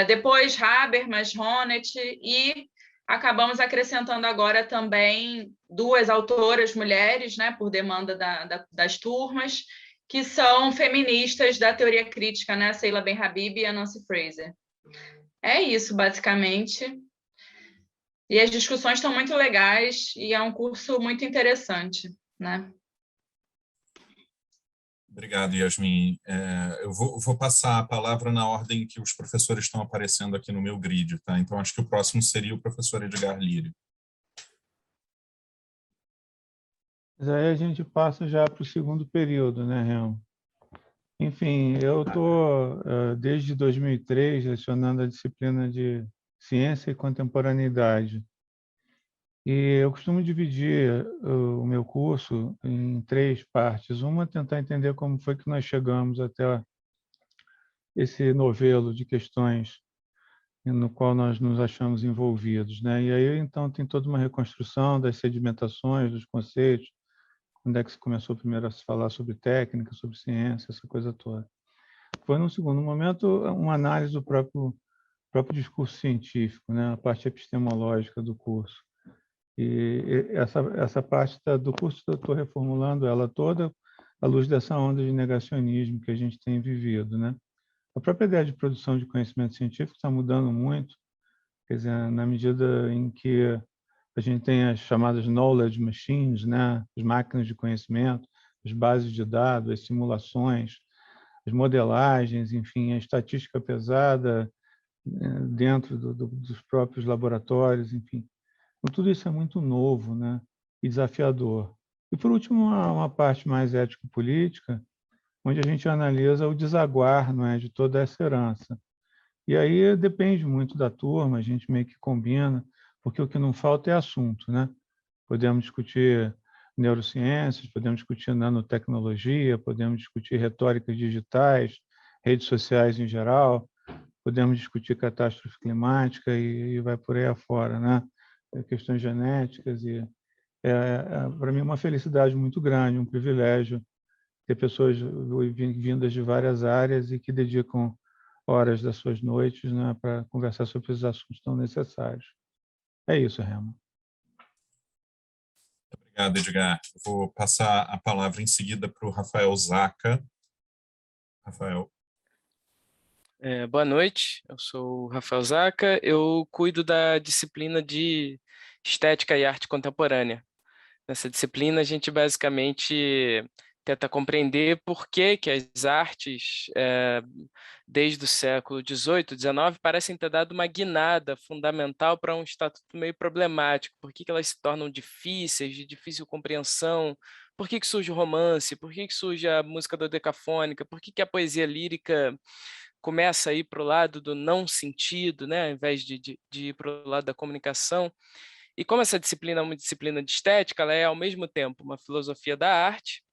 depois Habermas, Honneth, e acabamos acrescentando agora também duas autoras mulheres, né, por demanda das turmas, que são feministas da teoria crítica, né? A Seila Ben-Habib e a Nancy Fraser. É isso, basicamente. E as discussões estão muito legais e é um curso muito interessante, né? Obrigado, Yasmin. Eu vou passar a palavra na ordem que os professores estão aparecendo aqui no meu grid, tá? Então, acho que o próximo seria o professor Edgar Lírio. Mas aí a gente passa já para o segundo período, né, Remo? Enfim, eu estou, desde 2003, lecionando a disciplina de Ciência e Contemporaneidade. E eu costumo dividir o meu curso em 3 partes. Uma, tentar entender como foi que nós chegamos até esse novelo de questões no qual nós nos achamos envolvidos, né? E aí, então, tem toda uma reconstrução das sedimentações, dos conceitos, quando é que se começou primeiro a se falar sobre técnica, sobre ciência, essa coisa toda. Foi, num segundo momento, uma análise do próprio discurso científico, né? A parte epistemológica do curso. E essa parte do curso eu estou reformulando ela toda à luz dessa onda de negacionismo que a gente tem vivido, né? A própria ideia de produção de conhecimento científico está mudando muito, quer dizer, na medida em que a gente tem as chamadas knowledge machines, né? As máquinas de conhecimento, as bases de dados, as simulações, as modelagens, enfim, a estatística pesada dentro dos próprios laboratórios, enfim. Então, tudo isso é muito novo, né? E desafiador. E, por último, uma parte mais ético-política, onde a gente analisa o desaguar, não é, de toda essa herança. E aí depende muito da turma, a gente meio que combina, porque o que não falta é assunto, né? Podemos discutir neurociências, podemos discutir nanotecnologia, podemos discutir retóricas digitais, redes sociais em geral, podemos discutir catástrofe climática e vai por aí afora, né? Questões genéticas e para mim é uma felicidade muito grande, um privilégio ter pessoas vindas de várias áreas e que dedicam horas das suas noites, né, para conversar sobre esses assuntos tão necessários. É isso, Remo. Obrigado, Edgar. Vou passar a palavra em seguida para o Rafael Zaca. Rafael. Boa noite, eu sou o Rafael Zaca, eu cuido da disciplina de Estética e Arte Contemporânea. Nessa disciplina, a gente basicamente tenta compreender por que as artes, desde o século XVIII, XIX, parecem ter dado uma guinada fundamental para um estatuto meio problemático. Por que elas se tornam difíceis, de difícil compreensão? Por que surge o romance? Por que surge a música dodecafônica? Por que a poesia lírica começa a ir para o lado do não sentido, né, ao invés de ir para o lado da comunicação? E como essa disciplina é uma disciplina de estética, ela é ao mesmo tempo uma filosofia da arte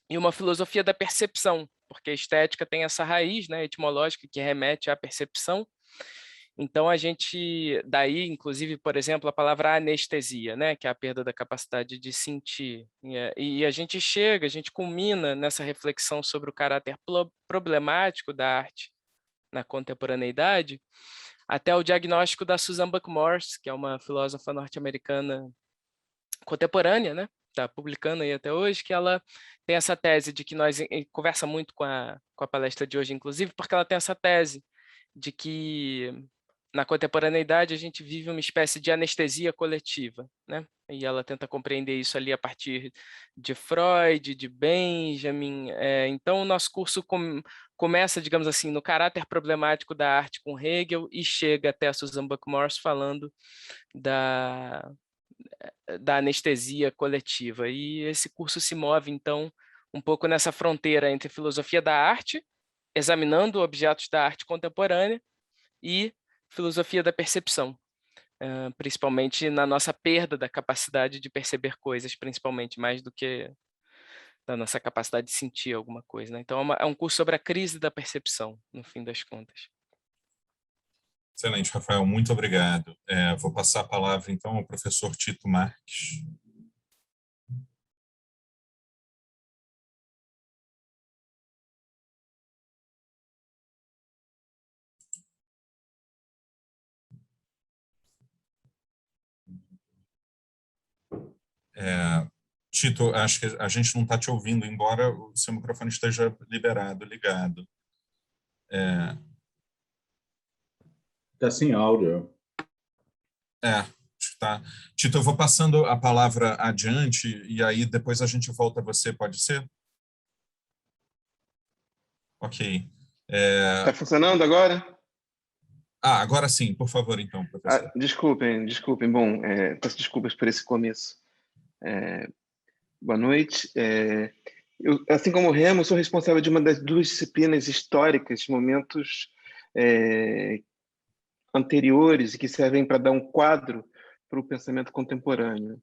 e uma filosofia da percepção, porque a estética tem essa raiz, né, etimológica que remete à percepção. Então a gente, daí inclusive, por exemplo, a palavra anestesia, né, que é a perda da capacidade de sentir. E a gente culmina nessa reflexão sobre o caráter problemático da arte na contemporaneidade, até o diagnóstico da Susan Buck-Morss, que é uma filósofa norte-americana contemporânea, né? Está publicando aí até hoje, que ela tem essa tese de que nós conversa muito com a palestra de hoje, inclusive, porque ela tem essa tese de que na contemporaneidade a gente vive uma espécie de anestesia coletiva, né? E ela tenta compreender isso ali a partir de Freud, de Benjamin. Então, o nosso curso começa, digamos assim, no caráter problemático da arte com Hegel e chega até a Susan Buck-Morss falando da anestesia coletiva. E esse curso se move, então, um pouco nessa fronteira entre filosofia da arte, examinando objetos da arte contemporânea, e filosofia da percepção, principalmente na nossa perda da capacidade de perceber coisas, principalmente, mais do que da nossa capacidade de sentir alguma coisa, né? Então, é um curso sobre a crise da percepção, no fim das contas. Excelente, Rafael, muito obrigado. Vou passar a palavra, então, ao professor Tito Marques. Tito, acho que a gente não está te ouvindo, embora o seu microfone esteja liberado, ligado. Está sem áudio. Tá. Tito, eu vou passando a palavra adiante e aí depois a gente volta a você, pode ser? Ok. Está funcionando agora? Agora sim, por favor, então, professor. Desculpem. Bom, peço desculpas por esse começo. Boa noite. Eu, assim como o Remo, sou responsável de uma das duas disciplinas históricas, momentos anteriores e que servem para dar um quadro para o pensamento contemporâneo.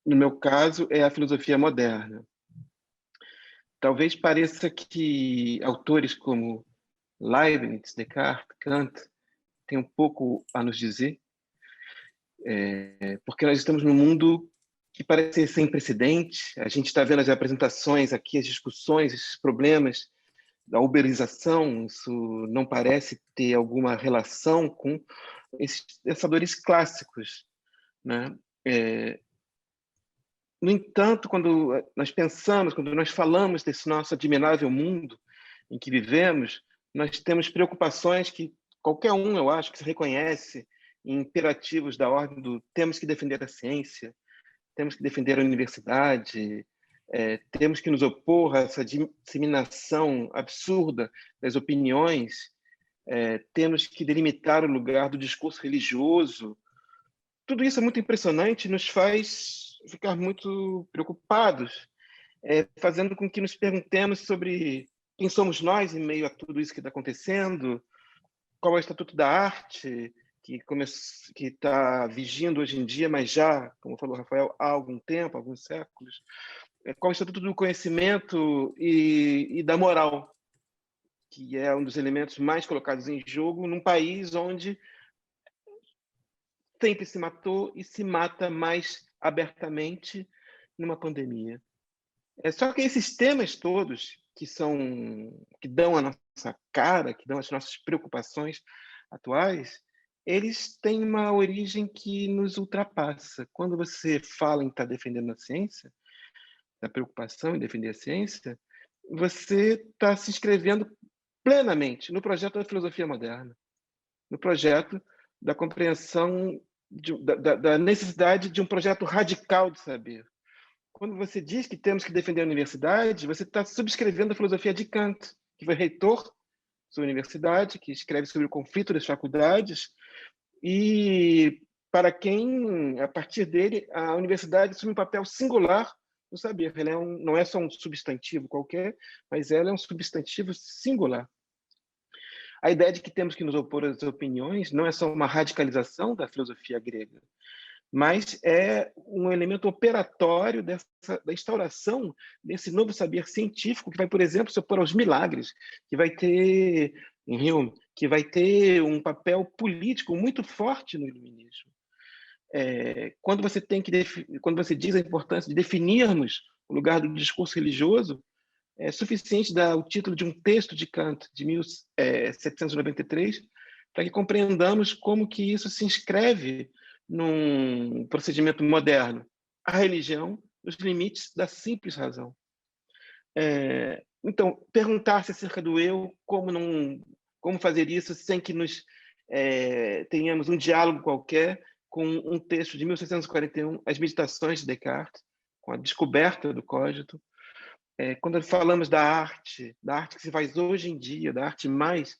No meu caso, é a filosofia moderna. Talvez pareça que autores como Leibniz, Descartes, Kant têm um pouco a nos dizer, porque nós estamos num mundo que parece sem precedente. A gente está vendo as apresentações aqui, as discussões, esses problemas da uberização. Isso não parece ter alguma relação com esses pensadores clássicos, né? No entanto, quando nós pensamos, quando nós falamos desse nosso admirável mundo em que vivemos, nós temos preocupações que qualquer um, eu acho, que se reconhece em imperativos da ordem do temos que defender a ciência, temos que defender a universidade, temos que nos opor a essa disseminação absurda das opiniões, temos que delimitar o lugar do discurso religioso. Tudo isso é muito impressionante e nos faz ficar muito preocupados, fazendo com que nos perguntemos sobre quem somos nós em meio a tudo isso que está acontecendo, qual é o estatuto da arte que está vigindo hoje em dia, mas já, como falou o Rafael, há algum tempo, há alguns séculos, qual é o estatuto do conhecimento e da moral, que é um dos elementos mais colocados em jogo num país onde sempre se matou e se mata mais abertamente numa pandemia. Só que esses temas todos que dão a nossa cara, que dão as nossas preocupações atuais, eles têm uma origem que nos ultrapassa. Quando você fala em estar defendendo a ciência, da preocupação em defender a ciência, você está se inscrevendo plenamente no projeto da filosofia moderna, no projeto da compreensão da necessidade de um projeto radical de saber. Quando você diz que temos que defender a universidade, você está subscrevendo a filosofia de Kant, que foi reitor da sua universidade, que escreve sobre o conflito das faculdades, e para quem, a partir dele, a universidade assume um papel singular no saber. Ela não é só um substantivo qualquer, mas ela é um substantivo singular. A ideia de que temos que nos opor às opiniões não é só uma radicalização da filosofia grega, mas é um elemento operatório da instauração desse novo saber científico que vai, por exemplo, se opor aos milagres, que vai ter, em Hume, que vai ter um papel político muito forte no iluminismo. Quando você diz a importância de definirmos o lugar do discurso religioso, é suficiente dar o título de um texto de Kant, de 1793, para que compreendamos como que isso se inscreve num procedimento moderno. A religião, nos limites da simples razão. Então, perguntar-se acerca do eu, como fazer isso sem que tenhamos um diálogo qualquer com um texto de 1641, As Meditações de Descartes, com a descoberta do cogito. Quando falamos da arte que se faz hoje em dia, da arte mais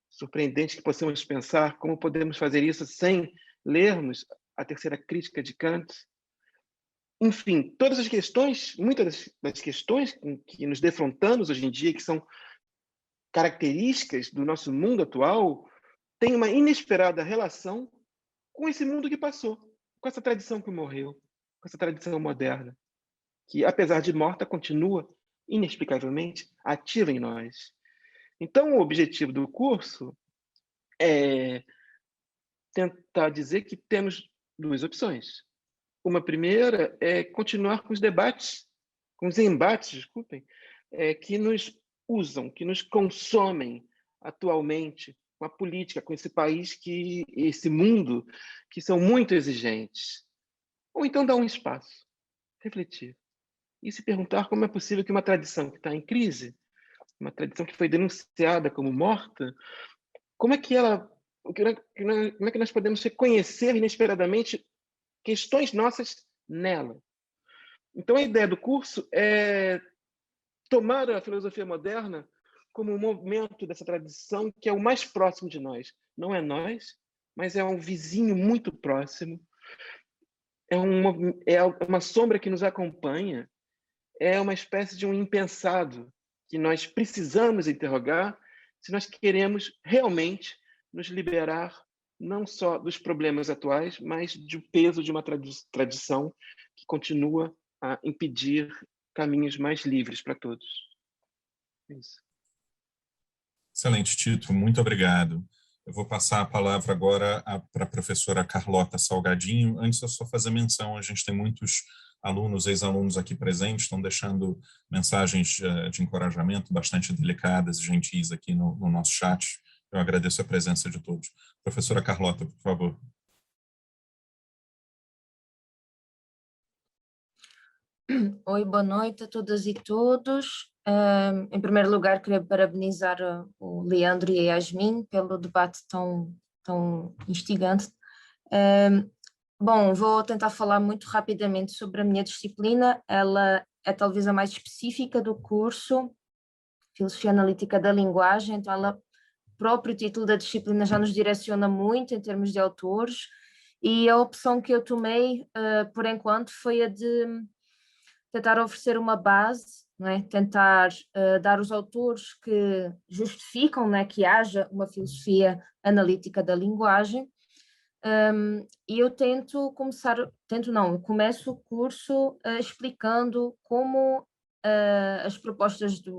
surpreendente que possamos pensar, como podemos fazer isso sem lermos a terceira crítica de Kant? Enfim, todas as questões, muitas das questões com que nos defrontamos hoje em dia, que são características do nosso mundo atual, têm uma inesperada relação com esse mundo que passou, com essa tradição que morreu, com essa tradição moderna, que, apesar de morta, continua inexplicavelmente ativa em nós. Então, o objetivo do curso é tentar dizer que temos duas opções. Uma primeira é continuar com os embates, desculpem, que nos usam, que nos consomem atualmente com a política, com esse país, esse mundo, que são muito exigentes. Ou então dar um espaço, refletir e se perguntar como é possível que uma tradição que está em crise, uma tradição que foi denunciada como morta, como é que ela como é que nós podemos reconhecer inesperadamente questões nossas nela. Então, a ideia do curso é tomar a filosofia moderna como um momento dessa tradição que é o mais próximo de nós. Não é nós, mas é um vizinho muito próximo, é uma sombra que nos acompanha, é uma espécie de um impensado que nós precisamos interrogar se nós queremos realmente nos liberar não só dos problemas atuais, mas do peso de uma tradição que continua a impedir caminhos mais livres para todos. É isso. Excelente, Tito. Muito obrigado. Eu vou passar a palavra agora para a professora Carlota Salgadinho. Antes, eu só fazer menção, a gente tem muitos alunos, ex-alunos aqui presentes, estão deixando mensagens de encorajamento bastante delicadas e gentis aqui no nosso chat. Eu agradeço a presença de todos. Professora Carlota, por favor. Oi, boa noite a todas e todos. Em primeiro lugar, queria parabenizar o Leandro e a Yasmin pelo debate tão instigante. Bom, vou tentar falar muito rapidamente sobre a minha disciplina. Ela é talvez a mais específica do curso, Filosofia Analítica da Linguagem, então o próprio título da disciplina já nos direciona muito em termos de autores, e a opção que eu tomei, por enquanto, foi a de tentar oferecer uma base, não é? Tentar dar os autores que justificam, não é, que haja uma filosofia analítica da linguagem, e eu eu começo o curso explicando como as propostas de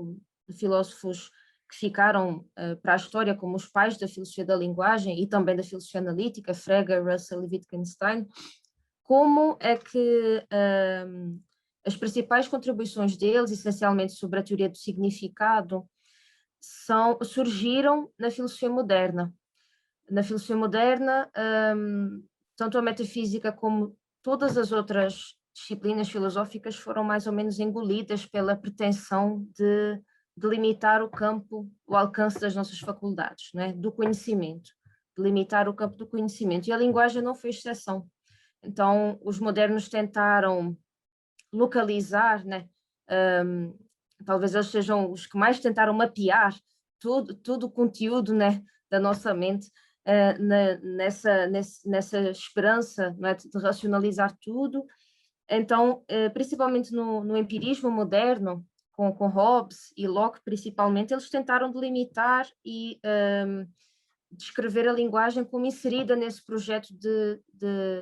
filósofos que ficaram para a história como os pais da filosofia da linguagem e também da filosofia analítica, Frege, Russell e Wittgenstein, como é que as principais contribuições deles, essencialmente sobre a teoria do significado, surgiram na filosofia moderna. Na filosofia moderna, tanto a metafísica como todas as outras disciplinas filosóficas foram mais ou menos engolidas pela pretensão de delimitar o alcance das nossas faculdades, não é? Do conhecimento, delimitar o campo do conhecimento. E a linguagem não foi exceção. Então, os modernos tentaram localizar, né? Talvez eles sejam os que mais tentaram mapear todo o conteúdo, né, da nossa mente, nessa esperança, não é, de racionalizar tudo. Então, principalmente no empirismo moderno, com Hobbes e Locke principalmente, eles tentaram delimitar e descrever a linguagem como inserida nesse projeto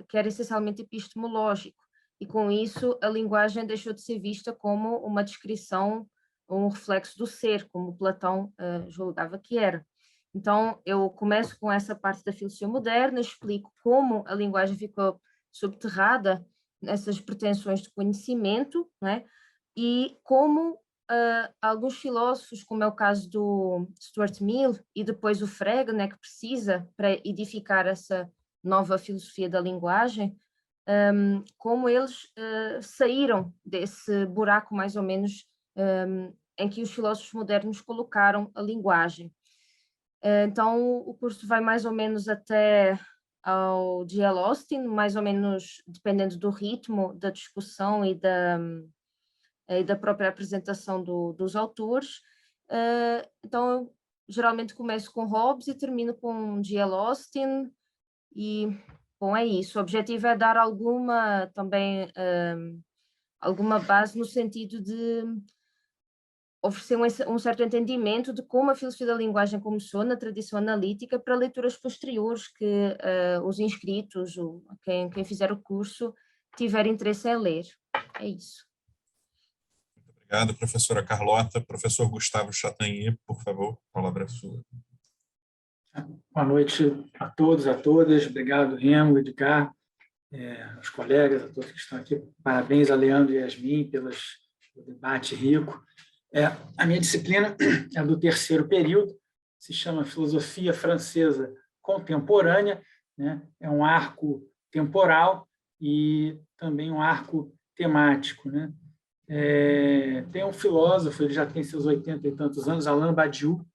que era essencialmente epistemológico, e com isso a linguagem deixou de ser vista como uma descrição, um reflexo do ser, como Platão julgava que era. Então eu começo com essa parte da filosofia moderna, explico como a linguagem ficou subterrada nessas pretensões de conhecimento, não é? E como alguns filósofos, como é o caso do Stuart Mill e depois o Frege, né, que precisa para edificar essa nova filosofia da linguagem, como eles saíram desse buraco mais ou menos em que os filósofos modernos colocaram a linguagem. Então o curso vai mais ou menos até ao J.L. Austin, mais ou menos dependendo do ritmo da discussão e da própria apresentação dos autores. Então eu geralmente começo com Hobbes e termino com J.L. Austin, e bom, é isso. O objetivo é dar alguma base no sentido de oferecer um certo entendimento de como a filosofia da linguagem começou na tradição analítica para leituras posteriores que os inscritos, quem fizer o curso, tiver interesse em ler. É isso. Muito obrigado, professora Carlota. Professor Gustavo Chatagnier, por favor, a palavra é sua. Boa noite a todos, a todas. Obrigado, Remo, Edgar, aos colegas, a todos que estão aqui. Parabéns a Leandro e Yasmin pelo debate rico. A minha disciplina é do terceiro período, se chama Filosofia Francesa Contemporânea, né? É um arco temporal e também um arco temático, né? Tem um filósofo, ele já tem seus 80 e tantos anos, Alain Badiou.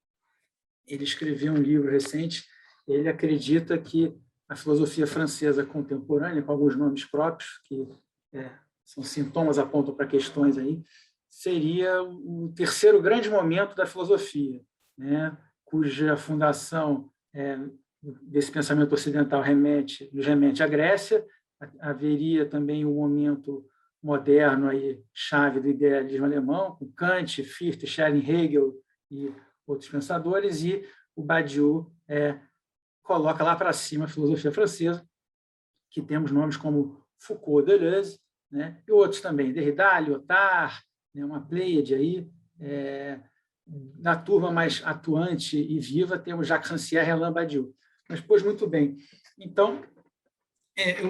Ele escreveu um livro recente ele acredita que a filosofia francesa contemporânea, com alguns nomes próprios, que são sintomas, apontam para questões aí, seria o terceiro grande momento da filosofia, né? Cuja fundação desse pensamento ocidental nos remete à Grécia. Haveria também um momento moderno aí, chave do idealismo alemão, com Kant, Fichte, Schelling, Hegel e outros pensadores, e o Badiou coloca lá para cima a filosofia francesa, que temos nomes como Foucault, Deleuze, né? E outros também, Derrida, Lyotard, né? Uma pleiade aí. Na turma mais atuante e viva, temos Jacques Rancière e Alain Badiou. Mas, pois, muito bem. Então,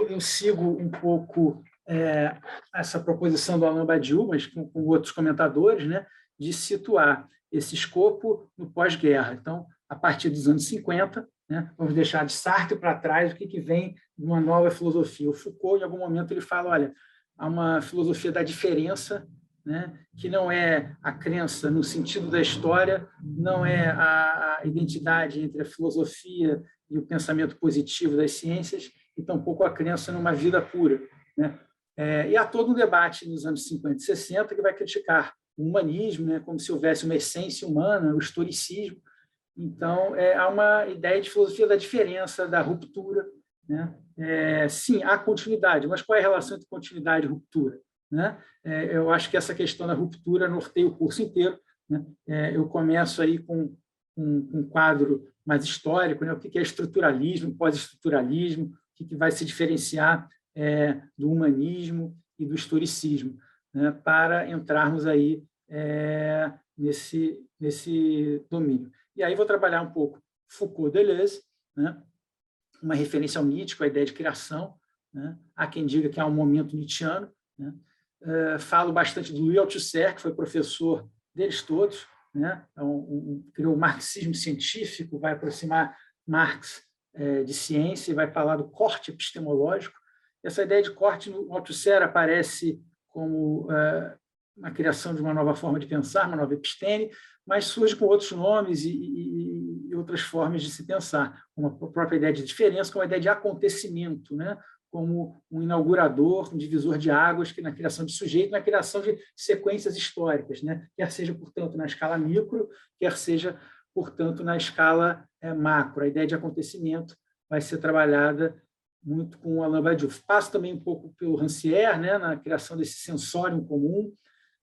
eu sigo um pouco essa proposição do Alain Badiou, mas com outros comentadores, né, de situar esse escopo no pós-guerra. Então, a partir dos anos 50, né, vamos deixar de Sartre para trás, o que vem de uma nova filosofia. O Foucault, em algum momento, ele fala, olha, há uma filosofia da diferença, né, que não é a crença no sentido da história, não é a identidade entre a filosofia e o pensamento positivo das ciências, e tampouco a crença numa vida pura, né? E há todo um debate nos anos 50 e 60 que vai criticar o humanismo, né, como se houvesse uma essência humana, o historicismo. Então, há uma ideia de filosofia da diferença, da ruptura, né? Sim, há continuidade, mas qual é a relação entre continuidade e ruptura, né? Eu acho que essa questão da ruptura norteia o curso inteiro, né? Eu começo aí com um quadro mais histórico, né? O que é estruturalismo, pós-estruturalismo, o que vai se diferenciar do humanismo e do historicismo, né? Para entrarmos aí nesse domínio. E aí vou trabalhar um pouco Foucault, Deleuze, né? Uma referência ao mítico, a ideia de criação, né? Há quem diga que há um momento nietzschiano, né? Falo bastante do Louis Althusser, que foi professor deles todos, né? Criou o marxismo científico, vai aproximar Marx de ciência e vai falar do corte epistemológico. Essa ideia de corte no Althusser aparece como a criação de uma nova forma de pensar, uma nova episteme, mas surge com outros nomes e outras formas de se pensar, como a própria ideia de diferença, como a ideia de acontecimento, né? Como um inaugurador, um divisor de águas que na criação de sujeito, na criação de sequências históricas, né? Quer seja, portanto, na escala micro, quer seja, portanto, na escala macro. A ideia de acontecimento vai ser trabalhada muito com o Alain Badiou. Passo também um pouco pelo Rancière, né? Na criação desse sensório comum,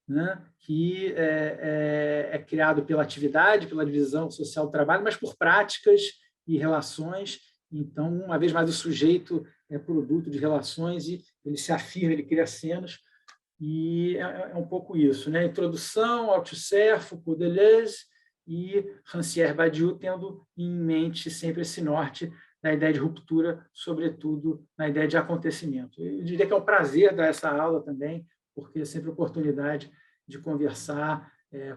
né? Que é criado pela atividade, pela divisão social do trabalho, mas por práticas e relações. Então, uma vez mais, o sujeito é produto de relações e ele se afirma, ele cria cenas, e é um pouco isso, né? Introdução, Althusser, Foucault, Deleuze e Rancière, Badiou, tendo em mente sempre esse norte da ideia de ruptura, sobretudo na ideia de acontecimento. Eu diria que é um prazer dar essa aula também, porque é sempre oportunidade de conversar,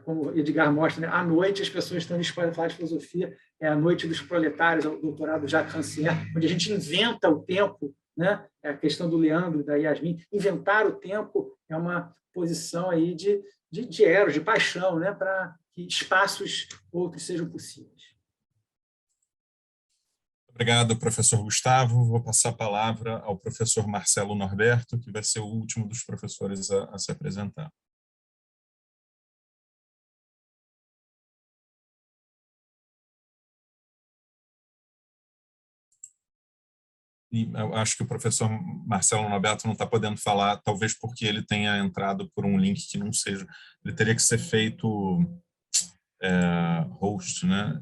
como Edgar mostra, né? À noite as pessoas estão dispostas a falar de filosofia, é a noite dos proletários, o doutorado Jacques Rancière, onde a gente inventa o tempo, né? É a questão do Leandro, da Yasmin, inventar o tempo é uma posição aí de eros, de paixão, né? Para que espaços outros sejam possíveis. Obrigado, professor Gustavo. Vou passar a palavra ao professor Marcelo Norberto, que vai ser o último dos professores a se apresentar. E eu acho que o professor Marcelo Norberto não está podendo falar, talvez porque ele tenha entrado por um link que não seja... Ele teria que ser feito host, né?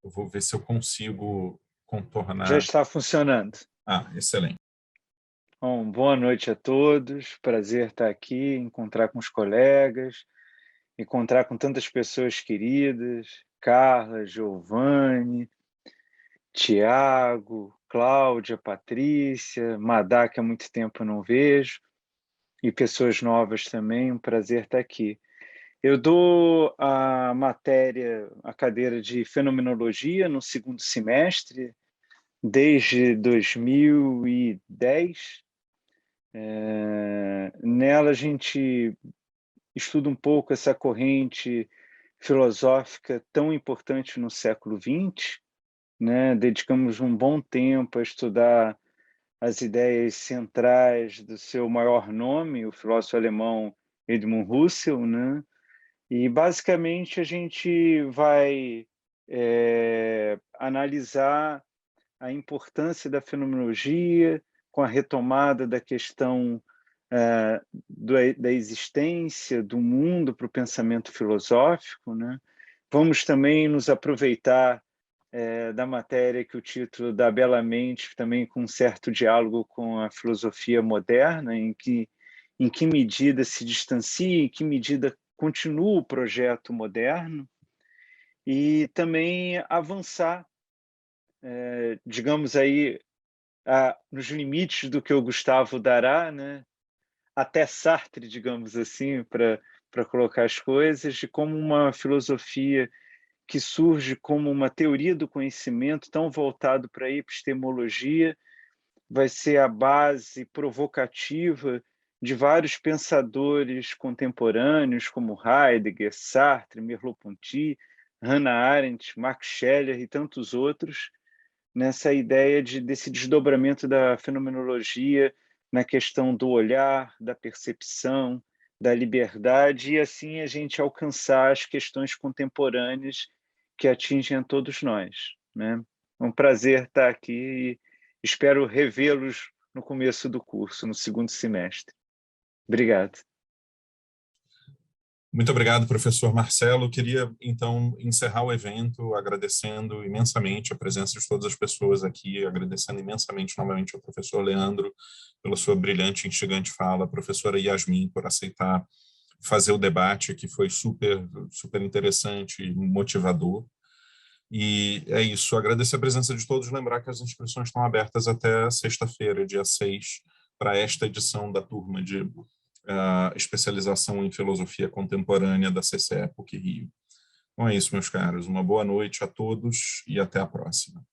Eu vou ver se eu consigo contornar... Já está funcionando. Excelente. Bom, boa noite a todos. Prazer estar aqui, encontrar com os colegas, encontrar com tantas pessoas queridas, Carla, Giovanni, Tiago, Cláudia, Patrícia, Madá, que há muito tempo eu não vejo, e pessoas novas também, um prazer estar aqui. Eu dou a cadeira de Fenomenologia no segundo semestre, desde 2010. Nela a gente estuda um pouco essa corrente filosófica tão importante no século XX, né? Dedicamos um bom tempo a estudar as ideias centrais do seu maior nome, o filósofo alemão Edmund Husserl, né? E, basicamente, a gente vai analisar a importância da fenomenologia com a retomada da questão da existência do mundo para o pensamento filosófico, né? Vamos também nos aproveitar da matéria que o título dá belamente, também com um certo diálogo com a filosofia moderna, em que medida se distancia, em que medida continua o projeto moderno, e também avançar, digamos aí, nos limites do que o Gustavo dará, né? Até Sartre, digamos assim, para colocar as coisas, de como uma filosofia que surge como uma teoria do conhecimento tão voltado para a epistemologia vai ser a base provocativa de vários pensadores contemporâneos, como Heidegger, Sartre, Merleau-Ponty, Hannah Arendt, Max Scheler e tantos outros, nessa ideia desse desdobramento da fenomenologia na questão do olhar, da percepção, da liberdade, e assim a gente alcançar as questões contemporâneas que atingem a todos nós, né? É um prazer estar aqui e espero revê-los no começo do curso, no segundo semestre. Obrigado. Muito obrigado, professor Marcelo. Queria, então, encerrar o evento agradecendo imensamente a presença de todas as pessoas aqui, agradecendo imensamente novamente ao professor Leandro pela sua brilhante e instigante fala, a professora Yasmin por aceitar fazer o debate, que foi super interessante e motivador. E é isso, agradecer a presença de todos, lembrar que as inscrições estão abertas até sexta-feira, dia 6, para esta edição da turma de especialização em filosofia contemporânea da CCE PUC Rio. Então é isso, meus caros. Uma boa noite a todos e até a próxima.